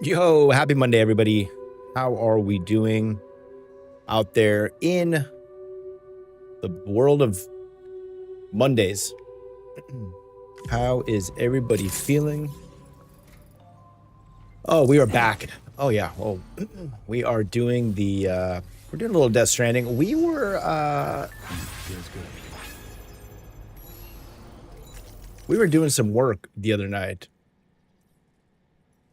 Yo, happy Monday, everybody. How are we doing out there in the world of Mondays? How is everybody feeling? Oh, we are back. Oh, yeah. Oh, we are doing the, we're doing a little Death Stranding. We were doing some work the other night.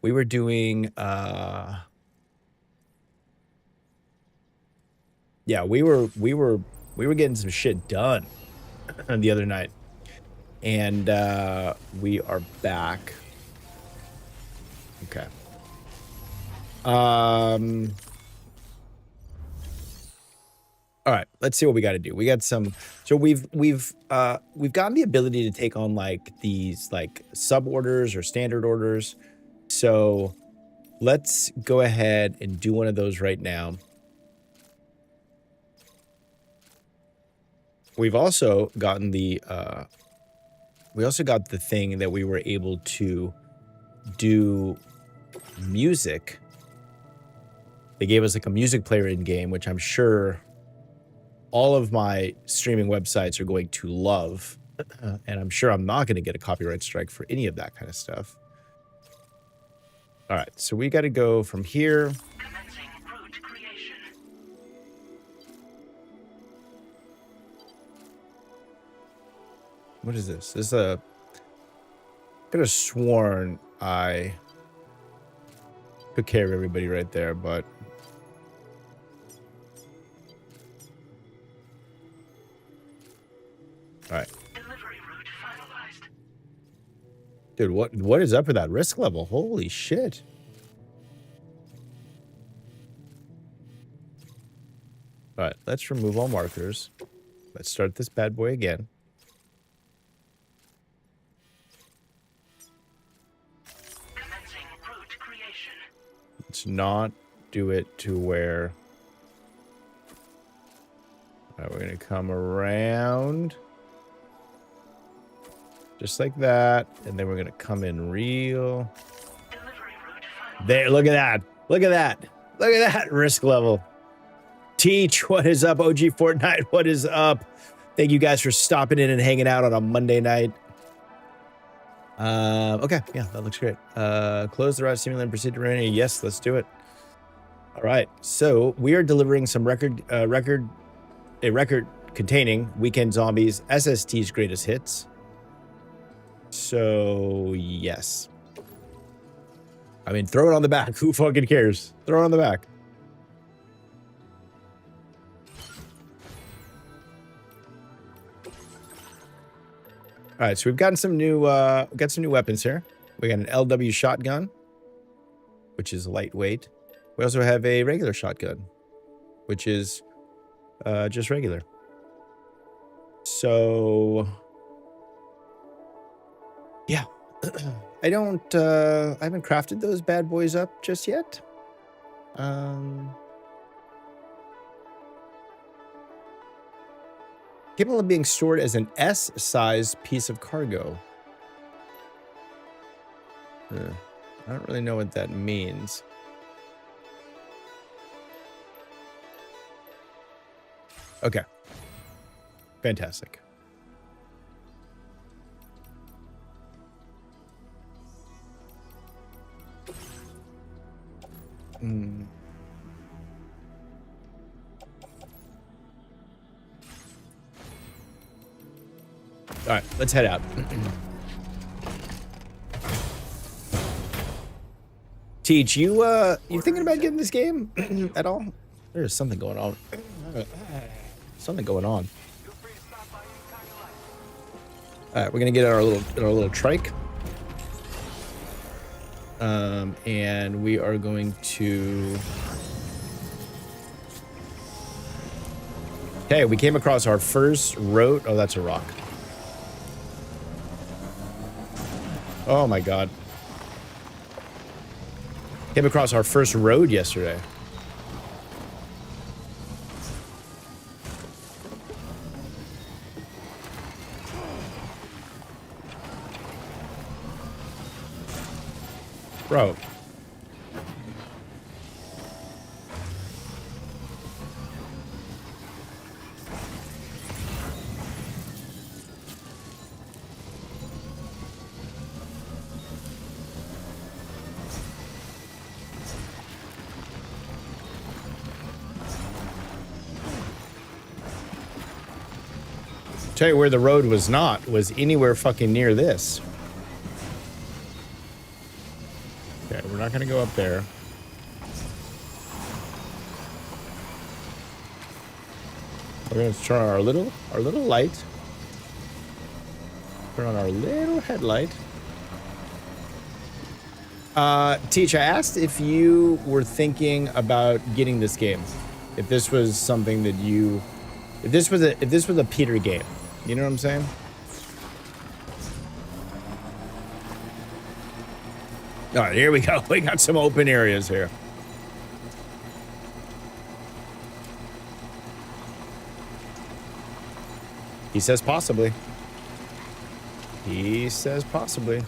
We were doing, yeah, we were getting some shit done the other night, and we are back. Okay. All right, let's see what we got to do. We got some. So we've gotten the ability to take on like these like sub orders or standard orders. So let's go ahead and do one of those right now. We've also gotten the thing that we were able to do music. They gave us like a music player in game, which I'm sure all of my streaming websites are going to love. And I'm sure I'm not going to get a copyright strike for any of that kind of stuff. All right, so we got to go from here. Commencing route creation. What is this? This is a... I could have sworn I took care of everybody right there, but... All right. Delivery route finalized. Dude, what is up with that risk level? Holy shit. All right, let's remove all markers. Let's start this bad boy again. Commencing route creation. Let's not do it to where... All right, we're going to come around. Just like that. And then we're going to come in real. Delivery route finalized. There, look at that. Look at that. Look at that risk level. Teach, what is up? OG Fortnite, what is up? Thank you guys for stopping in and hanging out on a Monday night. Okay, yeah, that looks great. Close the route, simulate and proceed to running. Yes, let's do it. All right, so we are delivering some record containing Weekend Zombies SST's greatest hits. So yes, I mean, throw it on the back. Who fucking cares? Throw it on the back. All right, so we've gotten some new, got some new weapons here. We got an LW shotgun, which is lightweight. We also have a regular shotgun, which is just regular. So, yeah, I haven't crafted those bad boys up just yet. Capable of being stored as an S-size piece of cargo. I don't really know what that means. Okay. Fantastic. All right, let's head out. Teach, you thinking about getting this game at all? There's something going on. Something going on. All right, we're gonna get our little trike, and we are going to. Okay, we came across our first road. Oh, that's a rock. Oh my god. Came across our first road yesterday. Bro. Tell you where the road was not, was anywhere fucking near this. Okay, we're not gonna go up there. We're gonna turn on our little light. Turn on our little headlight. Teach, I asked if you were thinking about getting this game. If this was something that you, if this was a Peter game, you know what I'm saying? All right, here we go. We got some open areas here. He says possibly. He says possibly.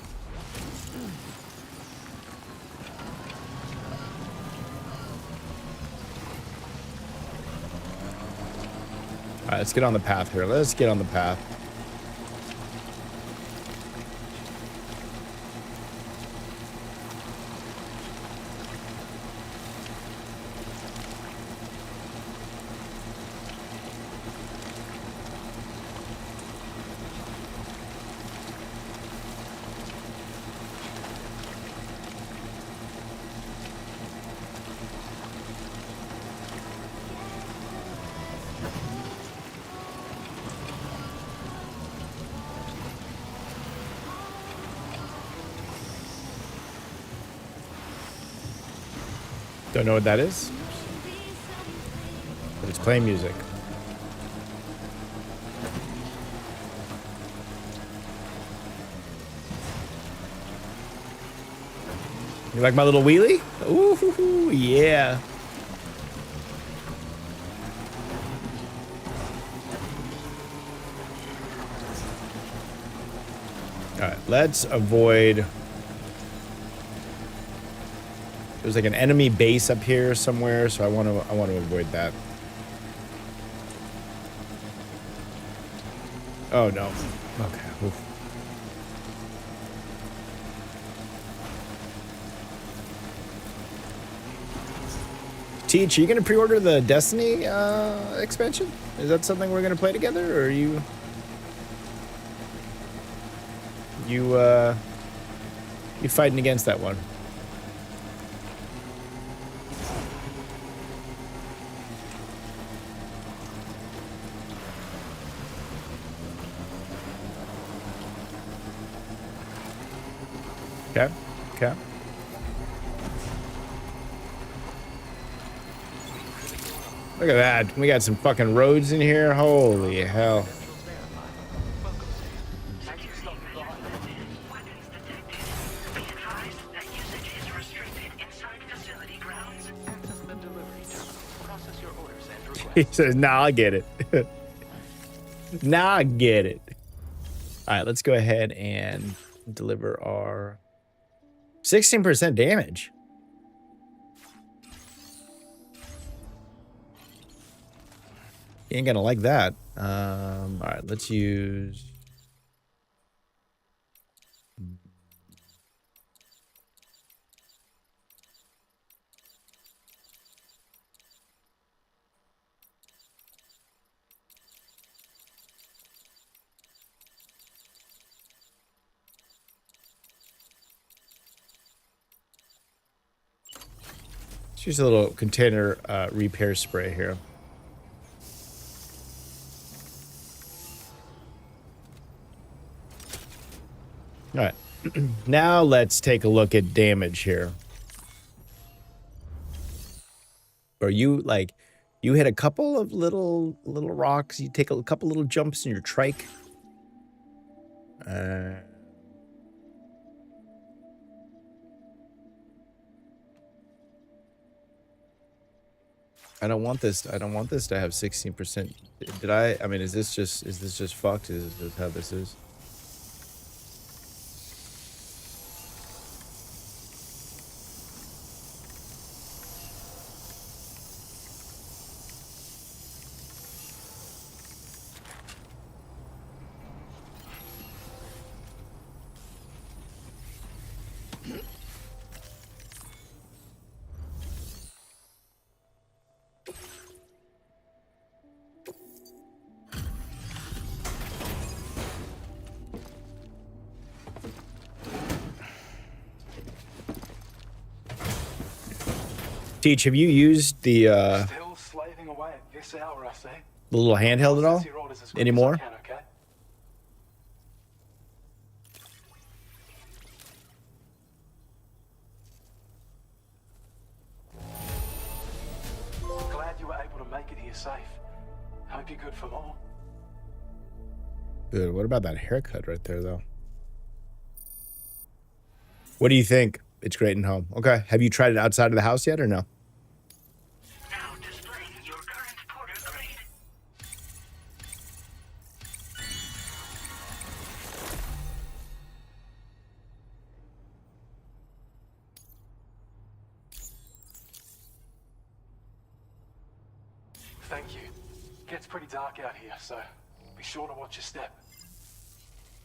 All right, let's get on the path here. Let's get on the path. Don't know what that is, but it's playing music. You like my little wheelie? Ooh, yeah. All right, let's avoid. There's like an enemy base up here somewhere, so I want to avoid that. Oh no. Okay. Oof. Teach, are you gonna pre-order the Destiny expansion? Is that something we're gonna play together, or are you fighting against that one? Okay. Okay. Look at that. We got some fucking roads in here. Holy hell. He says, nah, I get it. Nah, I get it. All right, let's go ahead and deliver our 16% damage. You ain't gonna like that. All right, let's use. Let's use a little container repair spray here. All right, now let's take a look at damage here. Or you like, you hit a couple of little rocks. You take a couple little jumps in your trike. I don't want this. I don't want this to have 16%. Did I? I mean, is this just fucked? Is this how this is? Teach, have you used the Still slaving away at this hour, I say. little handheld at all Process your orders as quick as I anymore? can, okay? Glad you were able to make it here safe. Hope you're good for more. Good. What about that haircut right there, though? What do you think? It's great and home. Okay. Have you tried it outside of the house yet or no? Now displaying your current porter grade. Thank you. Gets pretty dark out here, so be sure to watch your step.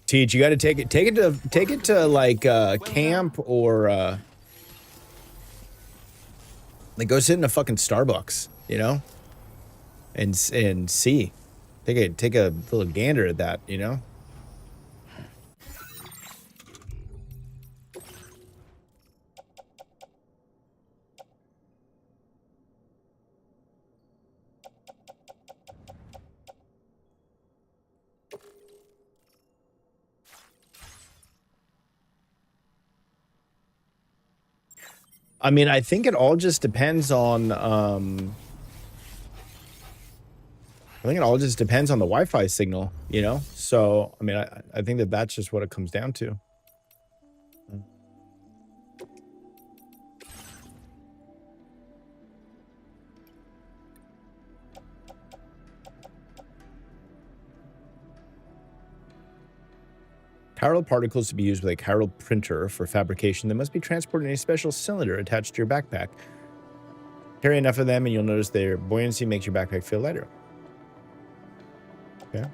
Teach, you got to take it to like camp or like go sit in a fucking Starbucks, you know, and see, take a little gander at that, you know. I mean, I think it all just depends on I think it all just depends on the Wi-Fi signal, you know? So, I mean, I think that that's just what it comes down to. Chiral particles to be used with a chiral printer for fabrication that must be transported in a special cylinder attached to your backpack. Carry enough of them and you'll notice their buoyancy makes your backpack feel lighter. Okay.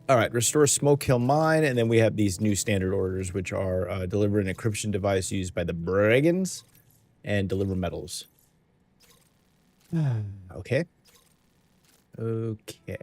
All right, restore smoke, kill mine, and then we have these new standard orders, which are deliver an encryption device used by the brigands and deliver metals. Okay. Okay.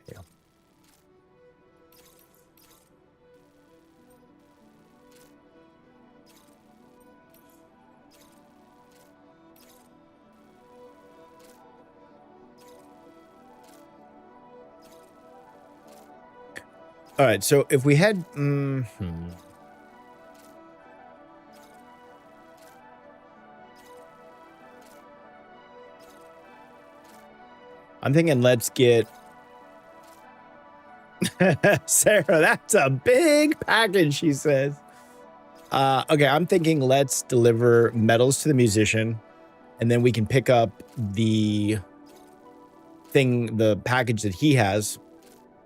All right, so if we had... I'm thinking let's get... Sarah, that's a big package, she says. Okay, I'm thinking let's deliver metals to the musician, and then we can pick up the package that he has,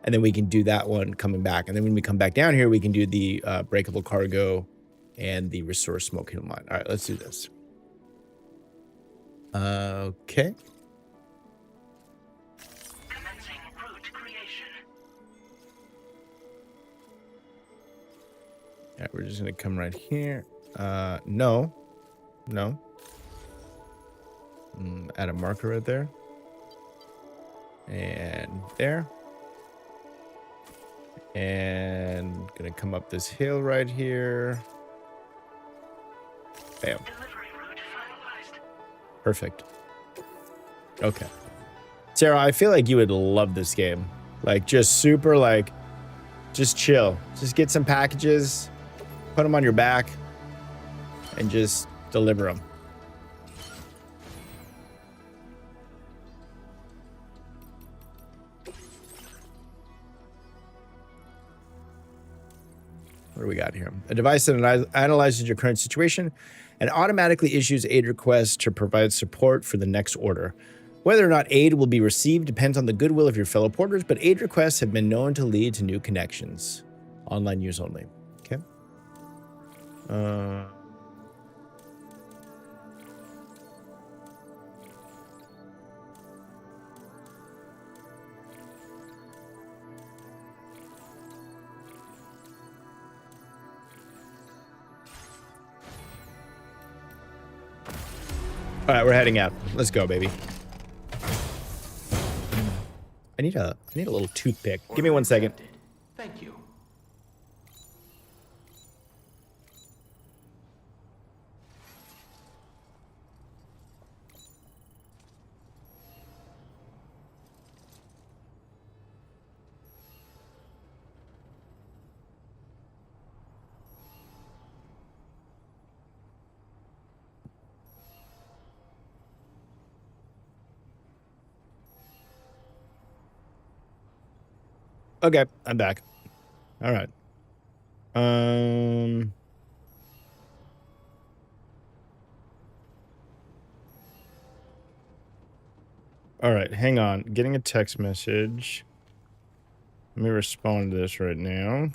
and then we can do that one coming back. And then when we come back down here, we can do the breakable cargo and the restore smoke kill mine. All right, let's do this. Okay. Commencing route creation. All right, we're just gonna come right here. No. Add a marker right there. And there. And gonna come up this hill right here. Bam. Delivery route finalized. Perfect. Okay. Sarah, I feel like you would love this game. Like, just super, like, just chill. Just get some packages, put them on your back, and just deliver them. What do we got here? A device that analyzes your current situation and automatically issues aid requests to provide support for the next order. Whether or not aid will be received depends on the goodwill of your fellow porters, but aid requests have been known to lead to new connections. Online use only. Okay. All right, we're heading out. Let's go, baby. I need a little toothpick. Give me 1 second. Thank you. Okay, I'm back. All right. All right, hang on. Getting a text message. Let me respond to this right now.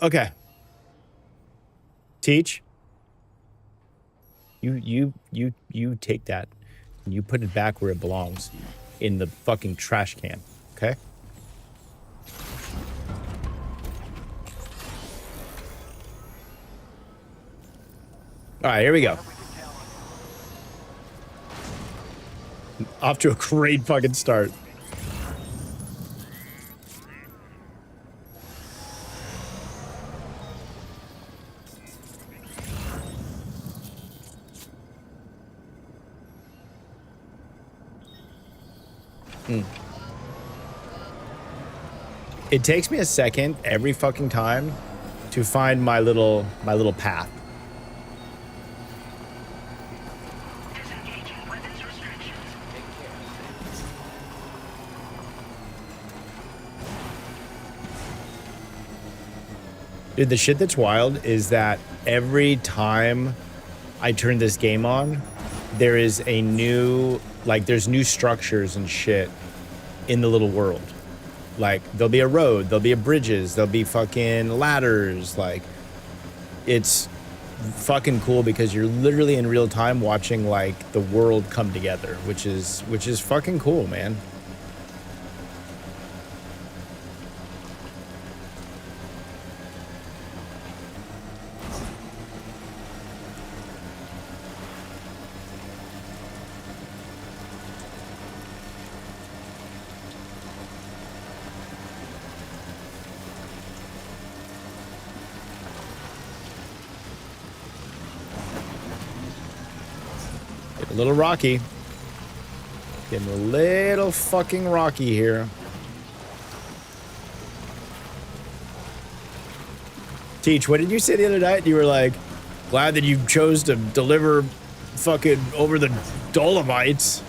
Okay. Teach. You take that and you put it back where it belongs, in the fucking trash can. Okay. All right, here we go. Off to a great fucking start. It takes me a second every fucking time to find my little path. Disengaging weapons restrictions. Dude, the shit that's wild is that every time I turn this game on, there is a new, like, there's new structures and shit in the little world. Like, there'll be a road, there'll be bridges, there'll be fucking ladders. Like, it's fucking cool because you're literally in real time watching, like, the world come together, which is fucking cool, man. A little rocky. Getting a little fucking rocky here. Teach, what did you say the other night? You were like, glad that you chose to deliver fucking over the Dolomites.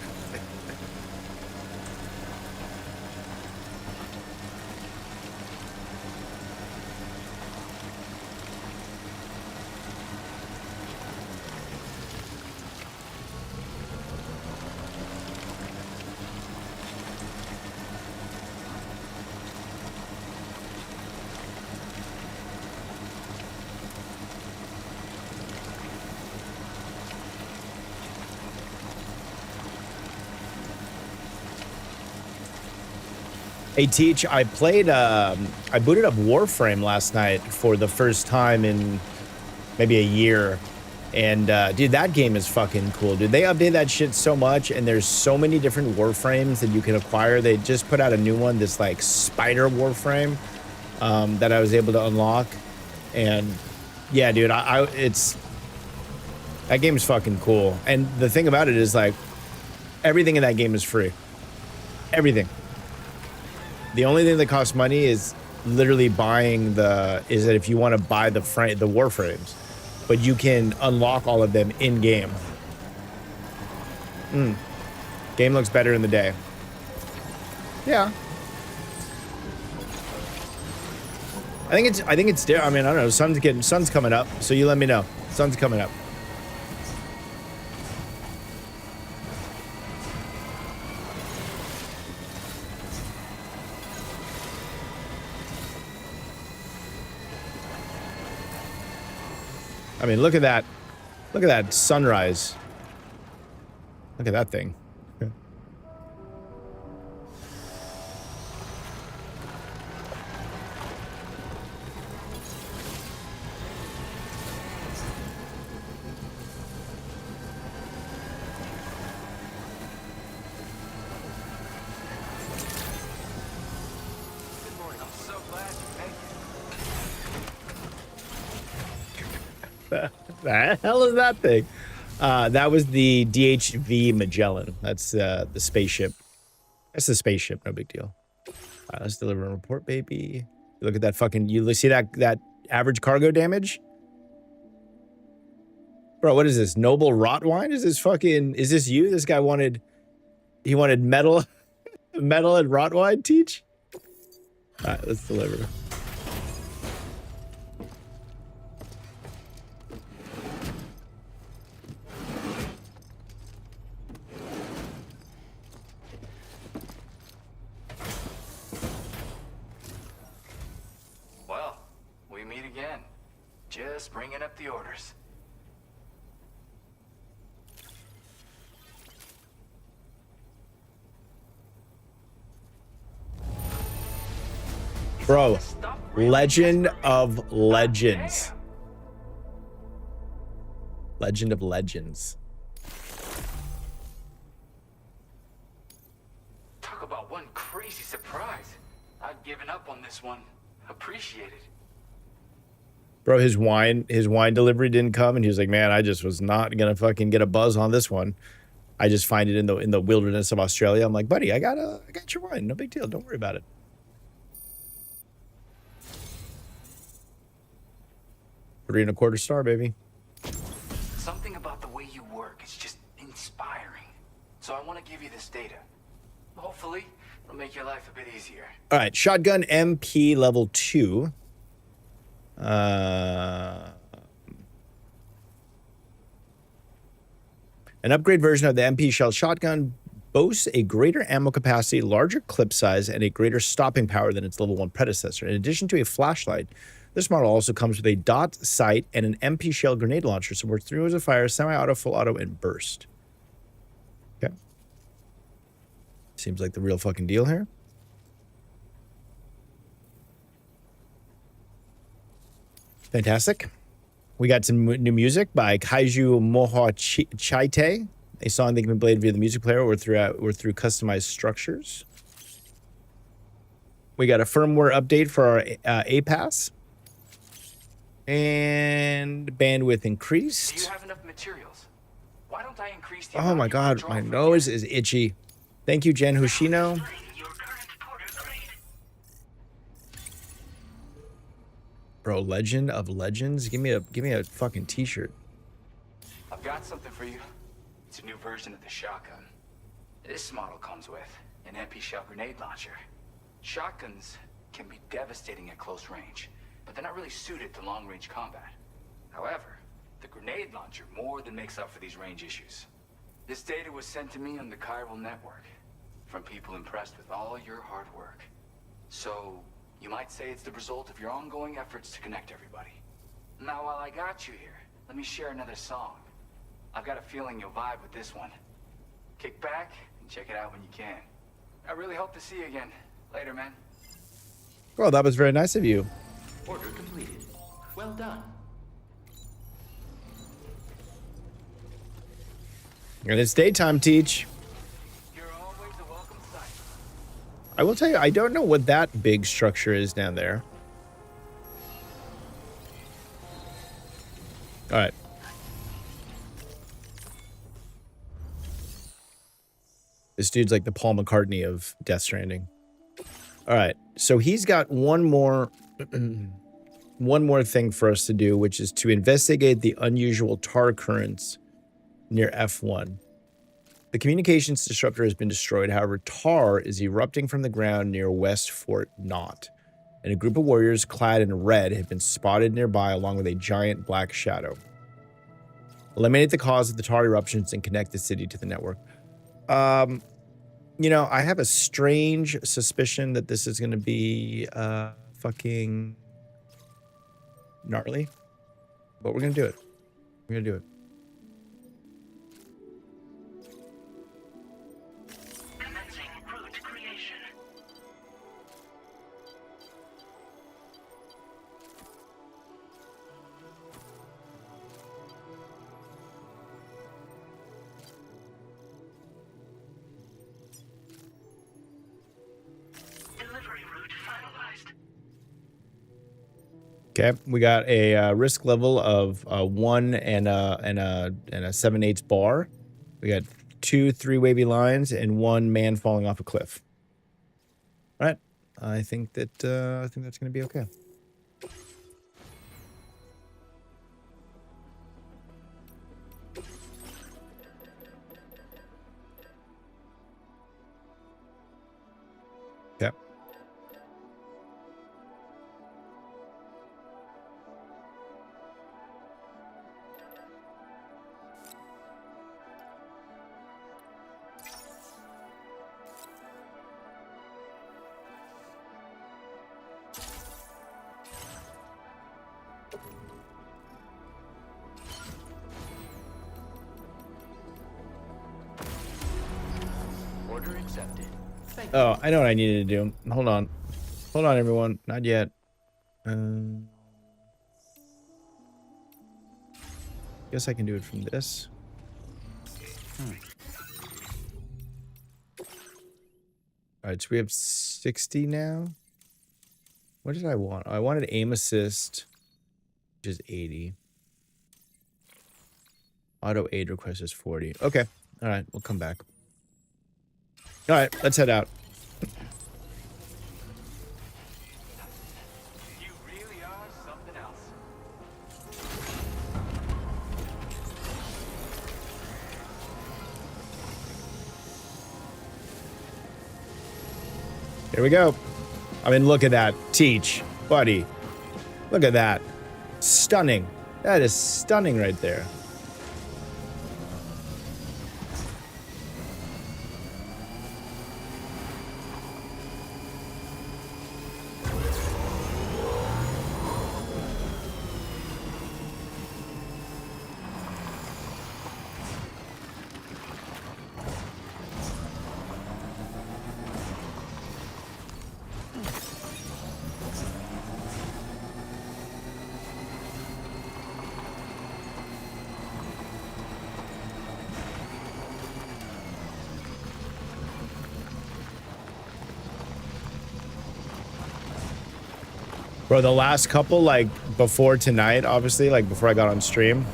Hey, Teach, I booted up Warframe last night for the first time in maybe a year. And, dude, that game is fucking cool, dude. They update that shit so much, and there's so many different Warframes that you can acquire. They just put out a new one, this, like, spider Warframe. that I was able to unlock. And yeah, dude, it's that game is fucking cool. And the thing about it is, like, everything in that game is free. Everything. The only thing that costs money is literally buying is that if you want to buy the warframes, but you can unlock all of them in game. Game looks better in the day. Yeah. I think it's I mean, I don't know. Sun's coming up, so you let me know. Sun's coming up. I mean, look at that. Look at that sunrise. Look at that thing. The hell is that thing? That was the DHV Magellan. That's the spaceship. That's the spaceship. No big deal. All right, let's deliver a report, baby. Look at that fucking. You see that average cargo damage, bro? What is this? Noble rot wine? Is this you? This guy wanted metal, metal and rot wine. Teach. All right, let's deliver. Just bringing up the orders. Bro, Legend of Legends. Legend of Legends. Talk about one crazy surprise. I've given up on this one. Appreciate it. Bro, his wine delivery didn't come, and he was like, "Man, I just was not gonna fucking get a buzz on this one. I just find it in the wilderness of Australia." I'm like, "Buddy, I got your wine. No big deal. Don't worry about it." 3.25 star, baby. Something about the way you work is just inspiring. So I want to give you this data. Hopefully, it'll make your life a bit easier. All right, shotgun MP level 2. An upgrade version of the MP shell shotgun boasts a greater ammo capacity, larger clip size, and a greater stopping power than its level 1 predecessor. In addition to a flashlight, this model also comes with a dot sight and an MP shell grenade launcher, supports 3 modes of fire, semi-auto, full auto, and burst. Okay. Seems like the real fucking deal here. Fantastic. We got some new music by Kaiju Moho Chaite, a song that can be played via the music player or through customized structures. We got a firmware update for our APAS. And bandwidth increased. Do you have enough materials? Why don't I increase the Oh my god, my nose is itchy. Thank you, Jen Hoshino. Bro, Legend of Legends? Give me a fucking t-shirt. I've got something for you. It's a new version of the shotgun. This model comes with an MP shell grenade launcher. Shotguns can be devastating at close range, but they're not really suited to long-range combat. However, the grenade launcher more than makes up for these range issues. This data was sent to me on the chiral network from people impressed with all your hard work. So, you might say it's the result of your ongoing efforts to connect everybody. Now, while I got you here, let me share another song. I've got a feeling you'll vibe with this one. Kick back and check it out when you can. I really hope to see you again. Later, man. Well, that was very nice of you. Order completed. Well done. And it's daytime, Teach. You're always a welcome sight. I will tell you, I don't know what that big structure is down there. All right. This dude's like the Paul McCartney of Death Stranding. All right. So he's got one more thing for us to do, which is to investigate the unusual tar currents near F1. The communications disruptor has been destroyed. However, tar is erupting from the ground near West Fort Knott, and a group of warriors clad in red have been spotted nearby along with a giant black shadow. Eliminate the cause of the tar eruptions and connect the city to the network. You know, I have a strange suspicion that this is going to be fucking gnarly, but we're going to do it. We're going to do it. Commencing route creation. Delivery route finalized. Okay, we got a risk level of 1 and a 7/8 bar. We got 2 3 wavy lines and 1 man falling off a cliff. All right, I think that's going to be okay. Okay. Order accepted. Thank you. Oh, I know what I needed to do. Hold on. Hold on, everyone. Not yet. Guess I can do it from this. All right, so we have 60 now. What did I want? I wanted aim assist, which is 80. Auto aid request is 40. Okay. All right, we'll come back. All right, let's head out. You really are something else. Here we go. I mean, look at that. Teach, buddy. Look at that. Stunning. That is stunning right there. Bro, the last couple, like, before tonight, obviously, like, before I got on stream,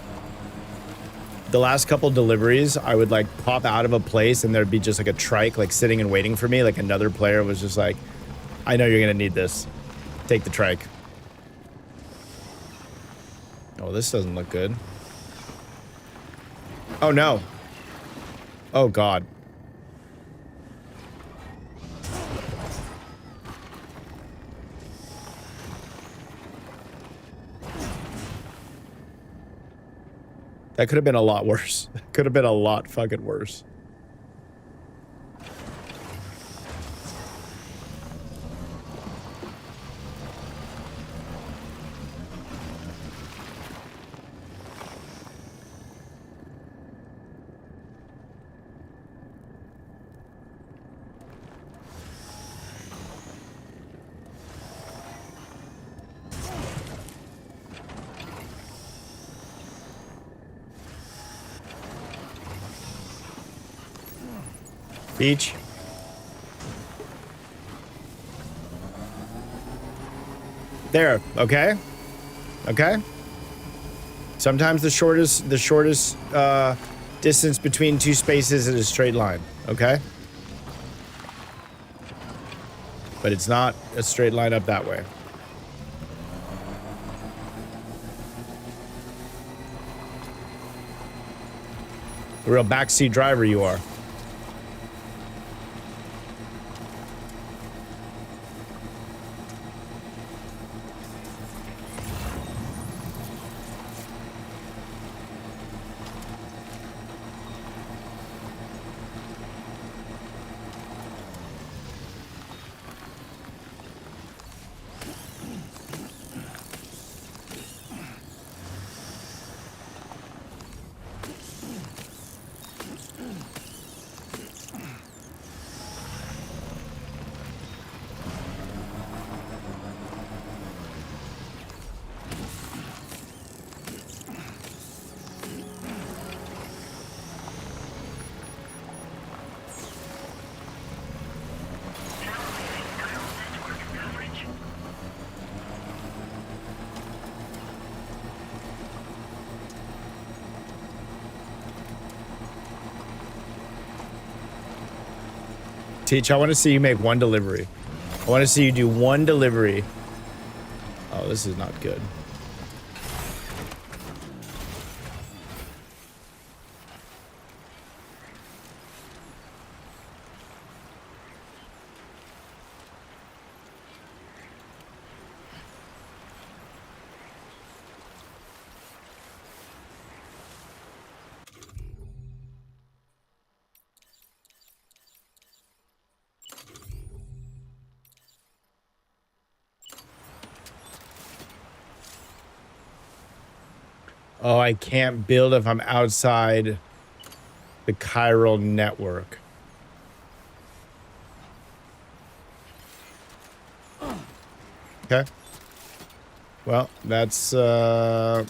the last couple deliveries, I would, like, pop out of a place and there'd be just, like, a trike, like, sitting and waiting for me. Like, another player was just like, I know you're gonna need this. Take the trike. Oh, this doesn't look good. Oh, no. Oh, God. That could have been a lot worse. Could have been a lot fucking worse. Beach. There, okay? Okay? Sometimes the shortest distance between two spaces is a straight line, okay? But it's not a straight line up that way. A real backseat driver you are. Teach, I want to see you make one delivery. I want to see you do one delivery. Oh, this is not good. Oh, I can't build if I'm outside the chiral network. Okay. Well, that's why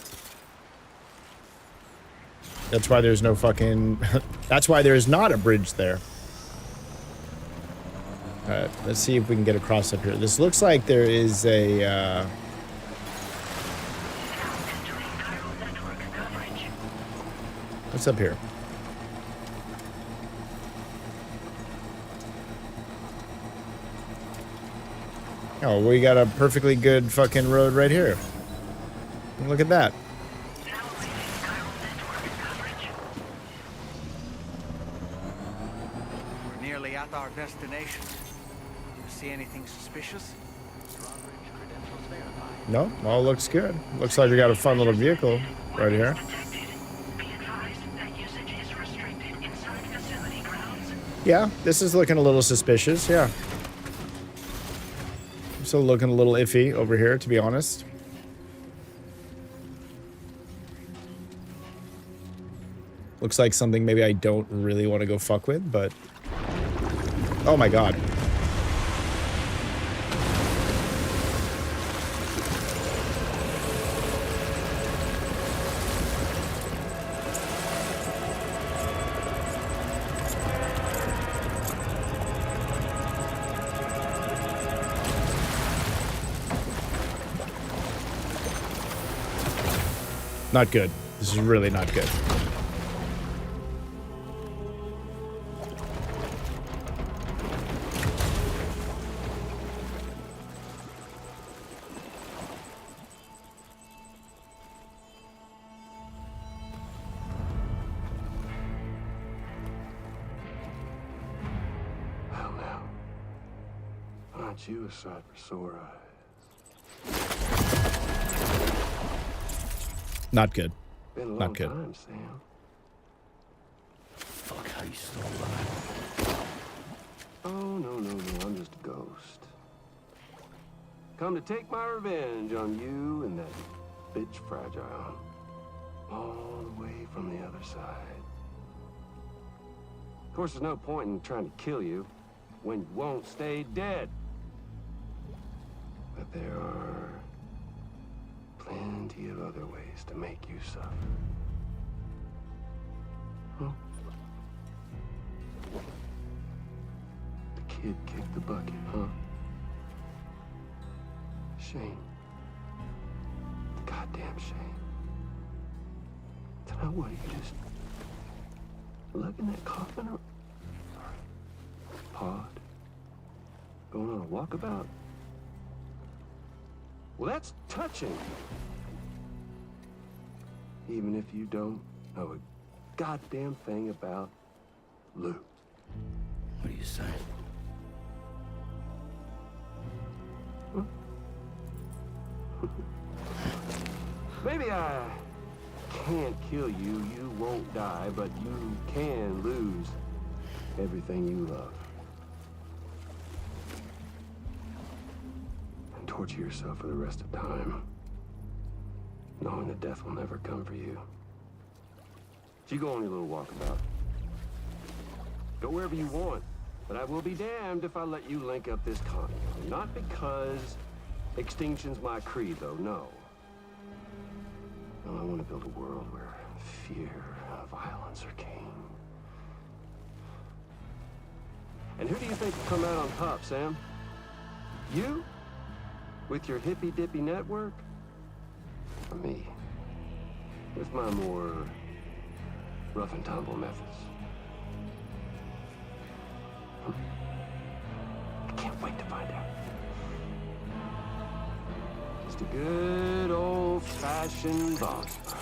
there's no fucking... That's why there's not a bridge there. Alright, let's see if we can get across up here. This looks like there is a, What's up here? Oh, we got a perfectly good fucking road right here. Look at that. We're nearly at our destination. You see anything suspicious? No, all looks good. Looks like we got a fun little vehicle right here. Yeah, this is looking a little suspicious, yeah. I'm still looking a little iffy over here, to be honest. Looks like something maybe I don't really want to go fuck with, but... Oh my god. Not good. This is really not good. Well, now, aren't you a sight for sore eyes? Not good. Been a long Not good. time, Sam. Fuck, how you still alive? Oh, no, I'm just a ghost. Come to take my revenge on you and that bitch Fragile. All the way from the other side. Of course, there's no point in trying to kill you when you won't stay dead. But there are plenty of other ways to make you suffer. Huh? The kid kicked the bucket, huh? Shame. Goddamn shame. Now what, are you just lugging that coffin or pod? Going on a walkabout? Well, that's touching. Even if you don't know a goddamn thing about Lou. What are you saying? Maybe I can't kill you, you won't die, but you can lose everything you love. And torture yourself for the rest of time, knowing that death will never come for you. So you go on your little walkabout. Go wherever you want, but I will be damned if I let you link up this condo. Not because extinction's my creed, though, no. No, I want to build a world where fear and violence are king. And who do you think will come out on top, Sam? You? With your hippy-dippy network? Or me? With my more rough and tumble methods? I can't wait to find out. Just a good old-fashioned boss fight.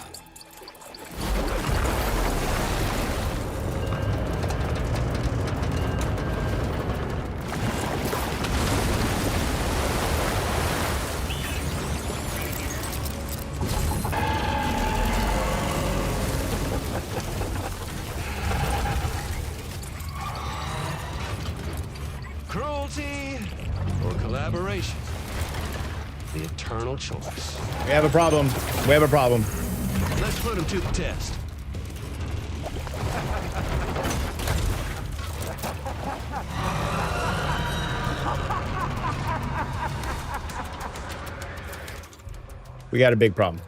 Cruelty or collaboration? The eternal choice. We have a problem. We have a problem. Let's put him to the test. We got a big problem.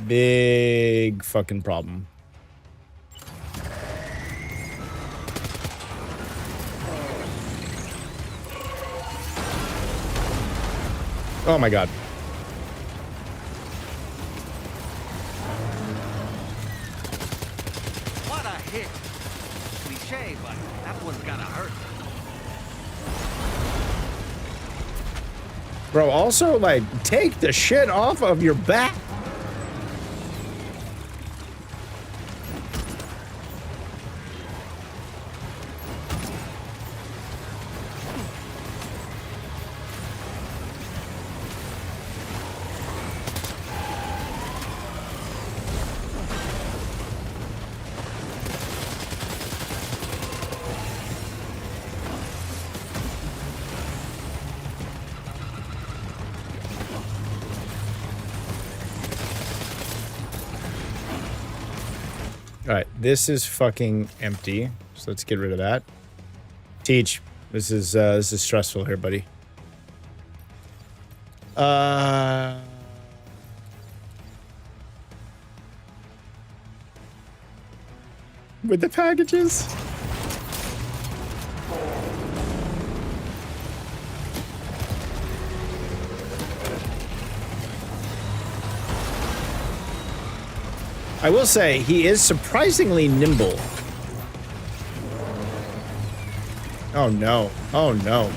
Big fucking problem. Oh my god. What a hit! Cliche, but that one's gotta hurt. Bro, also, like, take the shit off of your back. All right, this is fucking empty. So let's get rid of that. Teach. This is stressful here, buddy. With the packages. I will say, he is surprisingly nimble. Oh no. Oh no.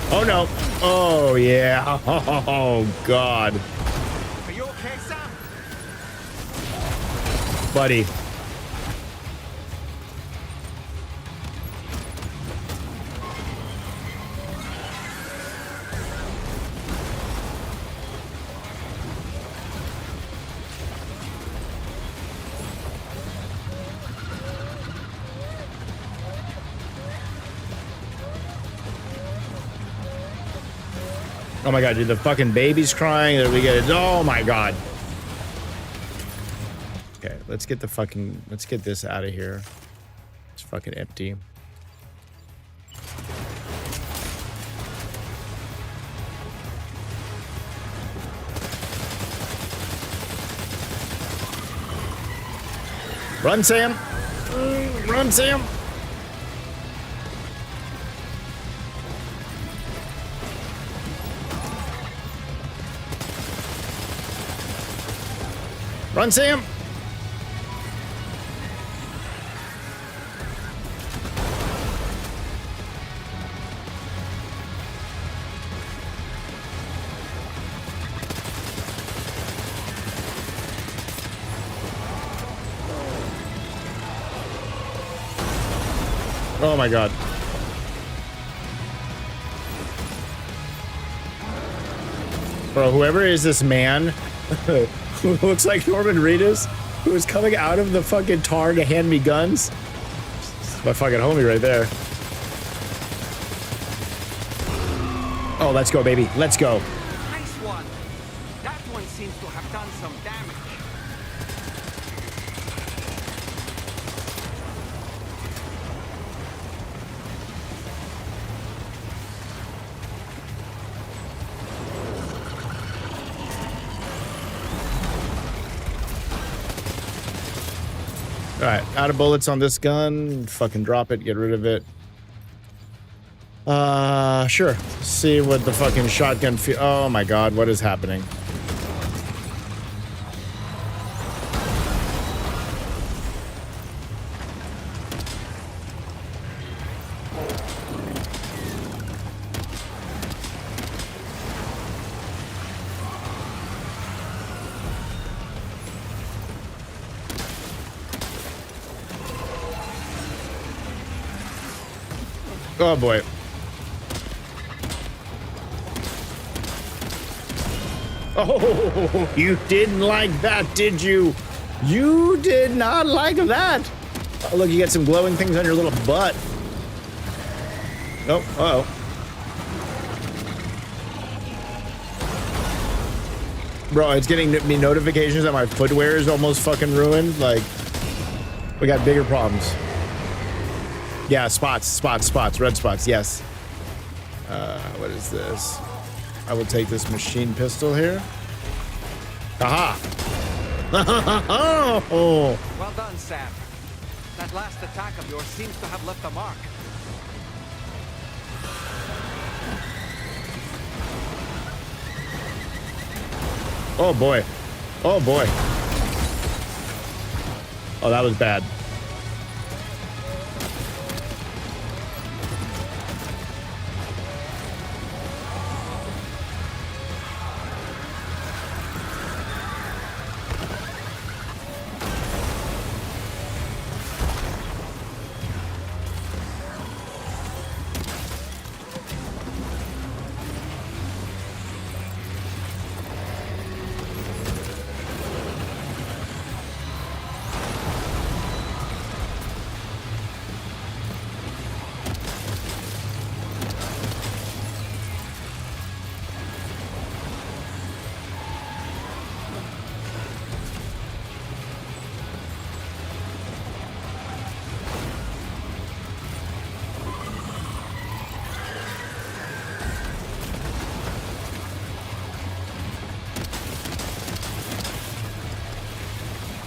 Oh no. Oh yeah. Oh god. Are you okay, Sam? Buddy. Oh my god, dude, the fucking baby's crying. There we get it. Oh my god. Okay, let's get this out of here. It's fucking empty. Run, Sam. Run, Sam. Run, Sam. Oh my god. Bro, whoever is this man who looks like Norman Reedus, who is coming out of the fucking tar to hand me guns. It's my fucking homie right there. Oh, let's go, baby. Let's go. Nice one. That one seems to have done some damage. All right, out of bullets on this gun. Fucking drop it. Get rid of it. Sure. See what the fucking shotgun feel. Oh my god, what is happening? Oh boy. Oh, you didn't like that, did you? You did not like that. Oh, look, you got some glowing things on your little butt. Oh, uh-oh. Bro, it's getting me notifications that my footwear is almost fucking ruined. Like, we got bigger problems. Yeah, spots, red spots, yes. What is this? I will take this machine pistol here. Aha! Oh! Well done, Sam. That last attack of yours seems to have left a mark. Oh boy. Oh boy. Oh, that was bad.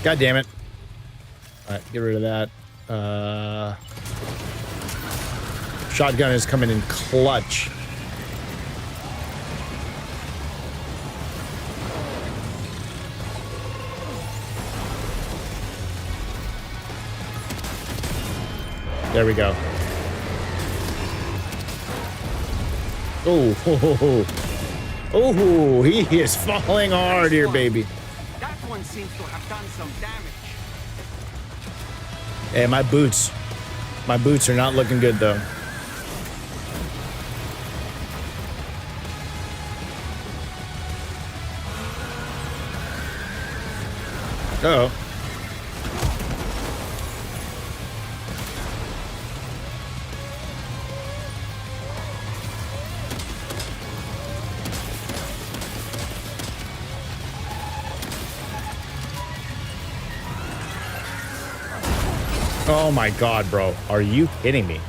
God damn it. All right, get rid of that. Shotgun is coming in clutch. There we go. Oh, ho, ho, ho. Oh, he is falling hard here, baby. That one seems to have done some damage. Hey, my boots are not looking good though. Uh-oh. Oh my god, bro. Are you kidding me?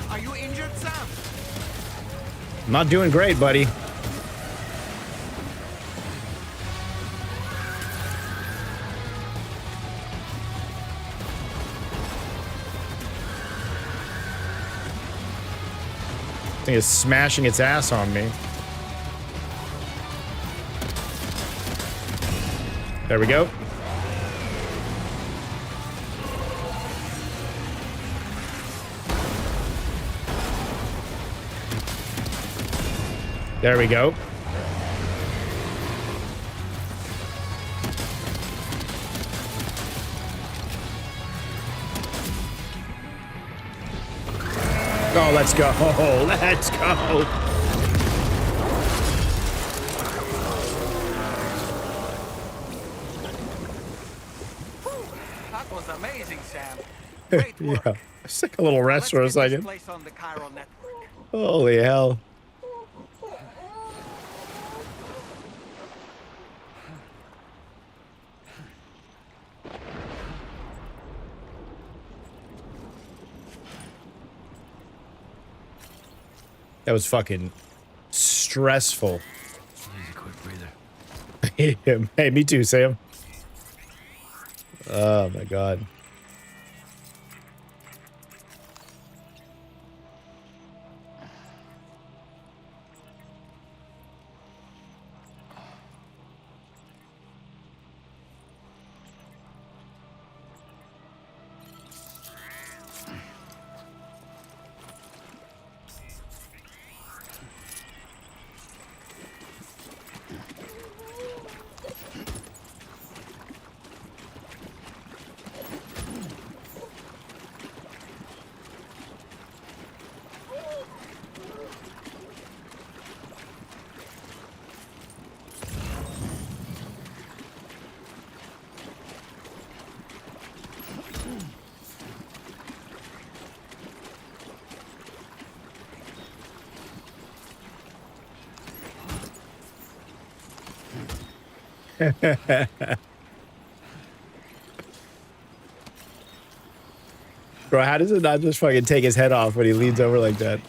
Are you injured, Sam? I'm not doing great, buddy. Thing is smashing its ass on me. There we go. There we go. Oh, let's go. Oh, let's go. That was amazing, Sam. Great work. Yeah. Let's take a little rest for a Let's get this second. place on the chiral network. Holy hell. That was fucking stressful. Easy, quick breather. Hey, me too, Sam. Oh my god. Bro, how does it not just fucking take his head off when he leans over like that?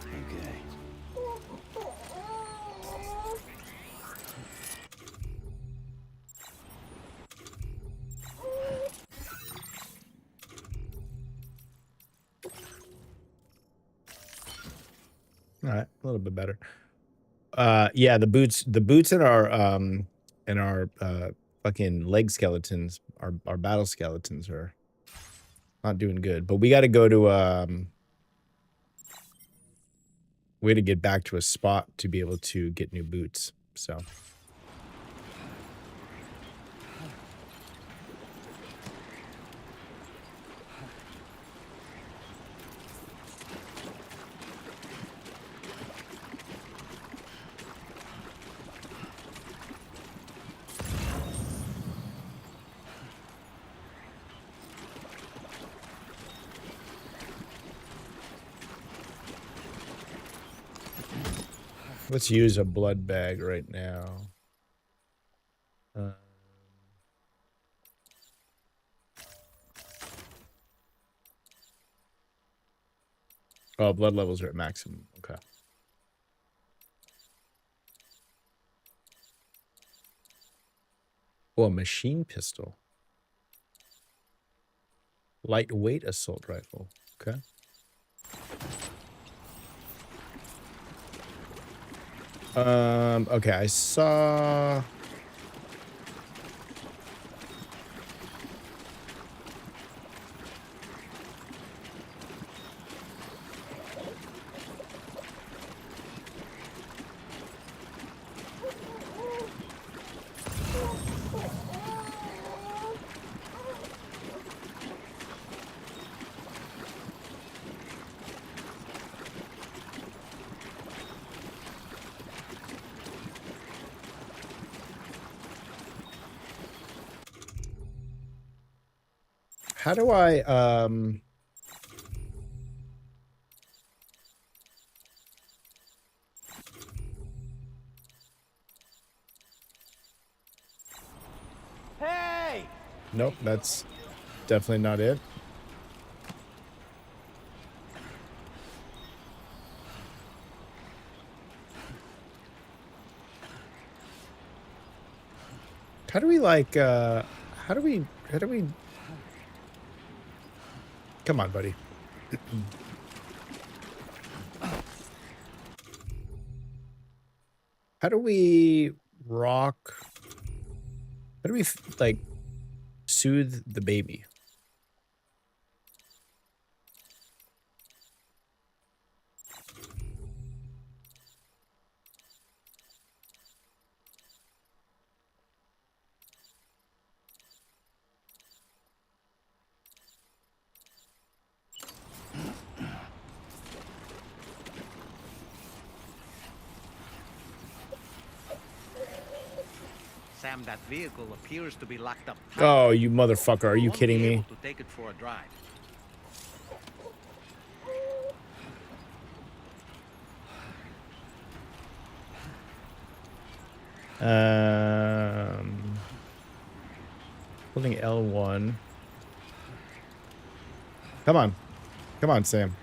Okay. All right, a little bit better. Yeah, the boots and our fucking leg skeletons, our battle skeletons are not doing good. But we got to go to we had to get back to a spot to be able to get new boots. So let's use a blood bag right now. Oh, blood levels are at maximum. Okay. Oh, a machine pistol. Lightweight assault rifle. Okay. Okay, I saw... How do I Hey! Nope, that's definitely not it. How do we like how do we come on, buddy. How do we rock? How do we like soothe the baby? Sam, that vehicle appears to be locked up. Oh, you motherfucker. Are you Won't kidding be me? able to take it for a drive. Holding L1. Come on. Come on, Sam.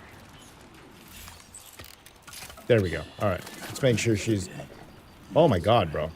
There we go. All right. Let's make sure she's... Oh my god, bro.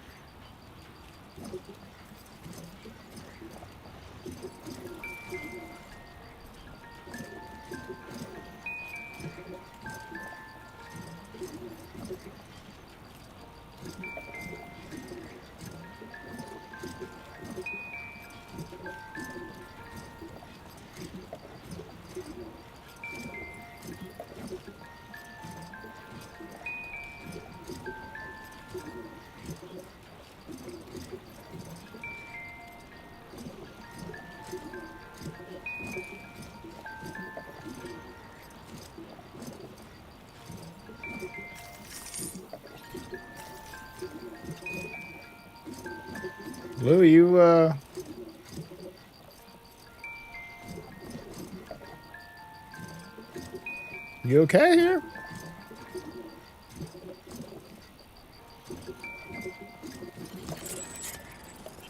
Lou, you okay here?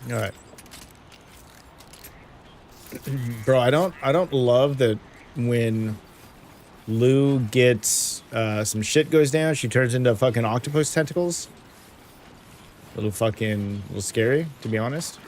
All right. Bro, I don't love that when Lou gets some shit goes down, she turns into fucking octopus tentacles. A little scary, to be honest.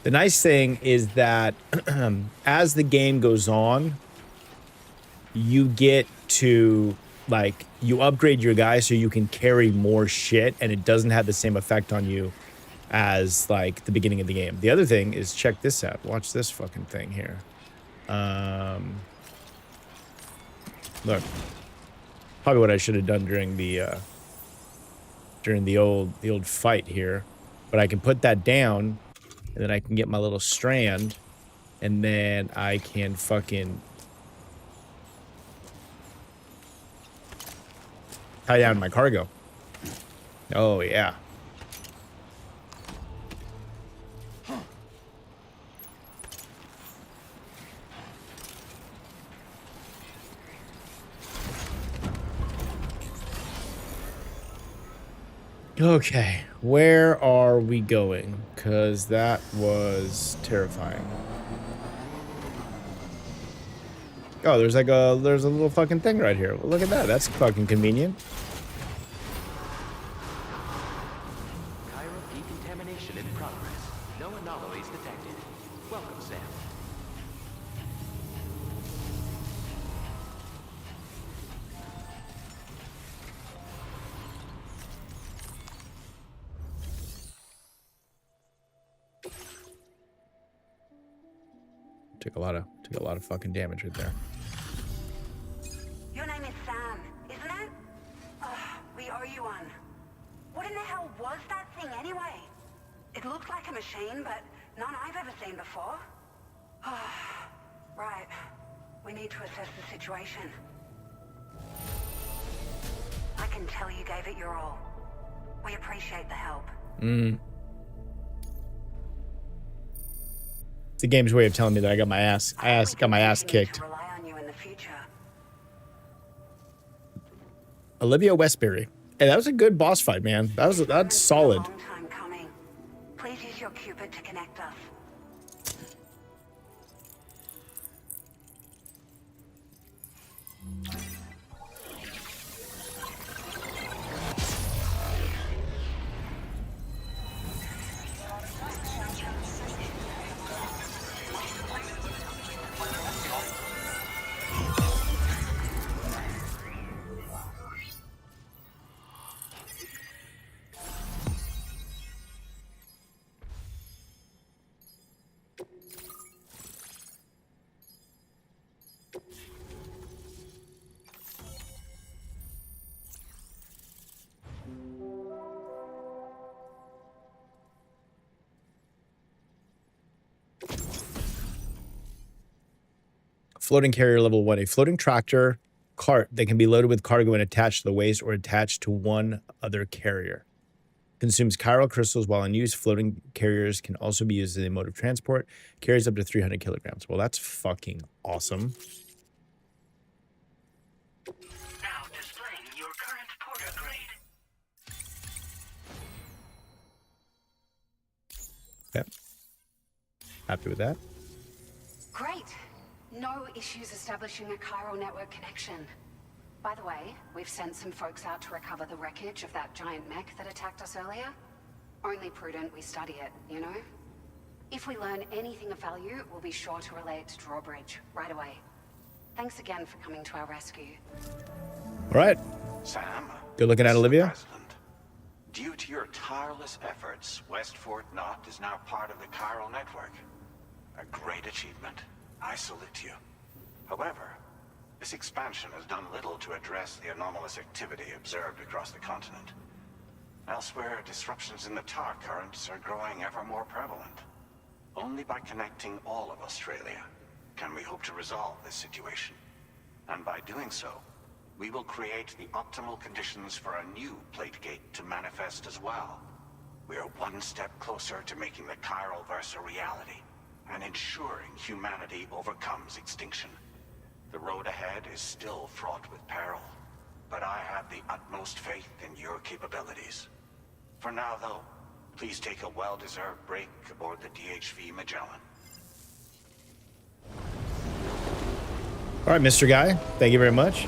The nice thing is that as the game goes on, you get to, like, you upgrade your guy so you can carry more shit and it doesn't have the same effect on you as, like, the beginning of the game. The other thing is, check this out. Watch this fucking thing here. Look. Probably what I should have done during the old fight here. But I can put that down, and then I can get my little strand, and then I can fucking tie down my cargo. Oh, yeah. Okay, where are we going? Because that was terrifying. Oh, there's a little fucking thing right here. Well, look at that. That's fucking convenient. Chiral decontamination in progress. No anomalies detected. Welcome, Sam. Took a lot of fucking damage right there. It looked like a machine, but none I've ever seen before. Right. We need to assess the situation. I can tell you gave it your all. We appreciate the help. It's the game's way of telling me that I got my ass kicked. To rely on you in the future. Olivia Westbury. Hey, that was a good boss fight, man. That's solid. Long time coming. Please use your Cupid to connect us. Floating carrier level 1. A floating tractor cart that can be loaded with cargo and attached to the waist or attached to one other carrier. Consumes chiral crystals while in use. Floating carriers can also be used as a mode of transport. Carries up to 300 kilograms. Well, that's fucking awesome. Now displaying your current porter grade. Okay. Happy with that. Great. No issues establishing a chiral network connection. By the way, we've sent some folks out to recover the wreckage of that giant mech that attacked us earlier. Only prudent we study it, you know? If we learn anything of value, we'll be sure to relay it to Drawbridge right away. Thanks again for coming to our rescue. All right. Sam. Good looking at Olivia. President. Due to your tireless efforts, West Fort Knot is now part of the chiral network. A great achievement. I salute you. However, this expansion has done little to address the anomalous activity observed across the continent. Elsewhere, disruptions in the tar currents are growing ever more prevalent. Only by connecting all of Australia can we hope to resolve this situation. And by doing so, we will create the optimal conditions for a new Plategate to manifest as well. We are one step closer to making the chiral verse a reality, and ensuring humanity overcomes extinction. The road ahead is still fraught with peril, but I have the utmost faith in your capabilities. For now, though, please take a well-deserved break aboard the DHV Magellan. All right, Mr. Guy. Thank you very much.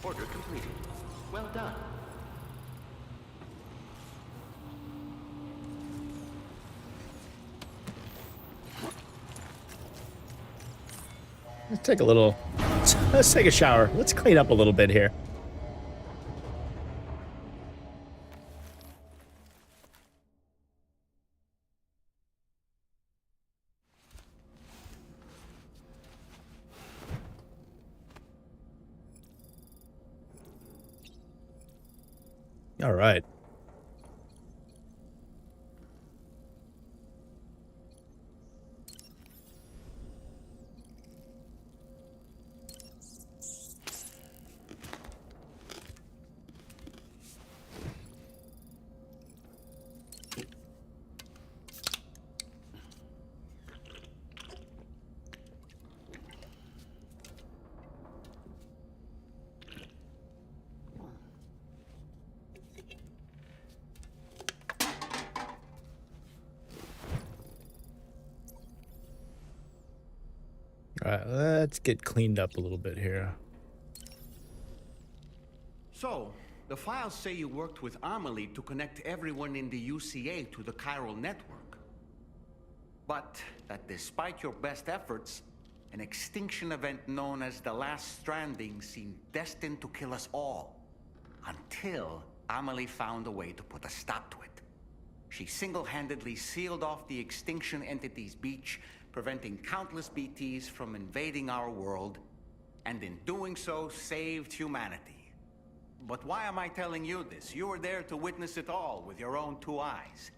Order completed. Well done. Let's take a little. Let's take a shower. Let's clean up a little bit here. All right. All right, let's get cleaned up a little bit here. So, the files say you worked with Amelie to connect everyone in the UCA to the chiral network. But that despite your best efforts, an extinction event known as the Last Stranding seemed destined to kill us all. Until Amelie found a way to put a stop to it. She single-handedly sealed off the extinction entity's beach, preventing countless BTs from invading our world, and in doing so, saved humanity. But why am I telling you this? You were there to witness it all with your own 2 eyes.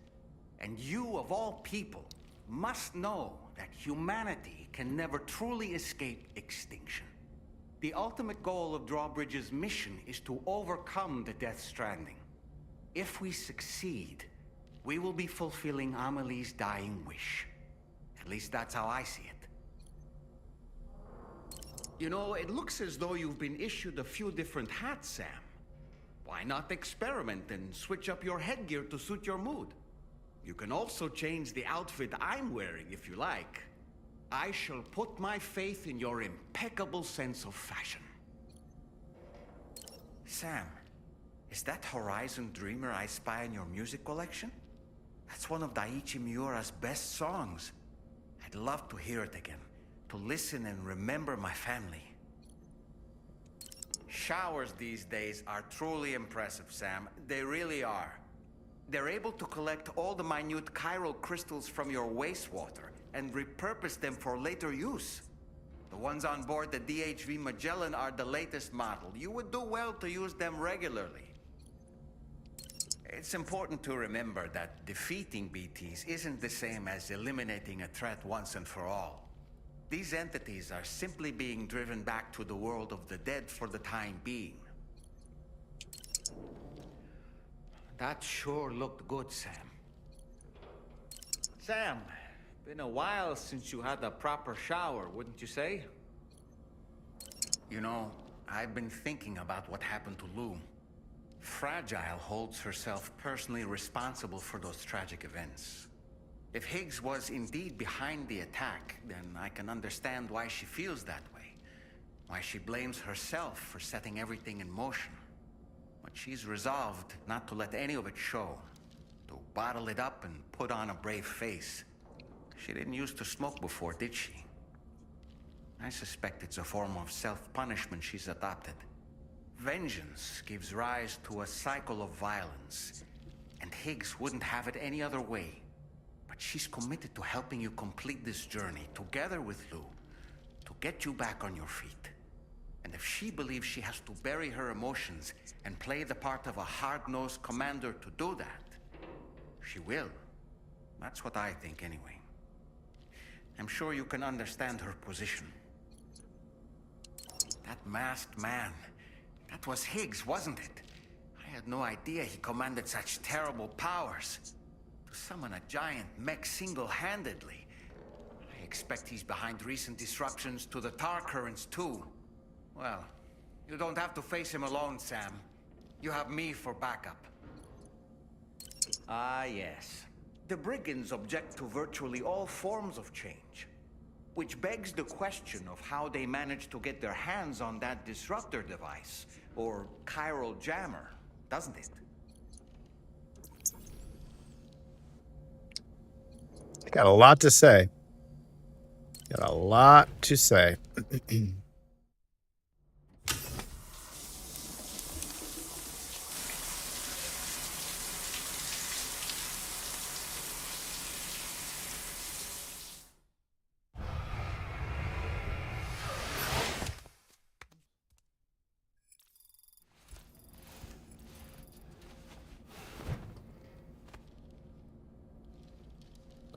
And you, of all people, must know that humanity can never truly escape extinction. The ultimate goal of Drawbridge's mission is to overcome the Death Stranding. If we succeed, we will be fulfilling Amelie's dying wish. At least that's how I see it. You know, it looks as though you've been issued a few different hats, Sam. Why not experiment and switch up your headgear to suit your mood? You can also change the outfit I'm wearing if you like. I shall put my faith in your impeccable sense of fashion. Sam, is that Horizon Dreamer I spy in your music collection? That's one of Daiichi Miura's best songs. I'd love to hear it again, to listen and remember my family. Showers these days are truly impressive, Sam. They really are. They're able to collect all the minute chiral crystals from your wastewater and repurpose them for later use. The ones on board the DHV Magellan are the latest model. You would do well to use them regularly. It's important to remember that defeating BTs isn't the same as eliminating a threat once and for all. These entities are simply being driven back to the world of the dead for the time being. That sure looked good, Sam. Sam, been a while since you had a proper shower, wouldn't you say? You know, I've been thinking about what happened to Lou. Fragile holds herself personally responsible for those tragic events. If Higgs was indeed behind the attack, then I can understand why she feels that way. Why she blames herself for setting everything in motion. But she's resolved not to let any of it show. To bottle it up and put on a brave face. She didn't used to smoke before, did she? I suspect it's a form of self-punishment she's adopted. Vengeance gives rise to a cycle of violence, and Higgs wouldn't have it any other way. But she's committed to helping you complete this journey, together with Lou, to get you back on your feet. And if she believes she has to bury her emotions and play the part of a hard-nosed commander to do that, she will. That's what I think, anyway. I'm sure you can understand her position. That masked man, that was Higgs, wasn't it? I had no idea he commanded such terrible powers. To summon a giant mech single-handedly. I expect he's behind recent disruptions to the tar currents, too. Well, you don't have to face him alone, Sam. You have me for backup. Ah, yes. The brigands object to virtually all forms of change. Which begs the question of how they managed to get their hands on that disruptor device, or chiral jammer, doesn't it? Got a lot to say. Got a lot to say.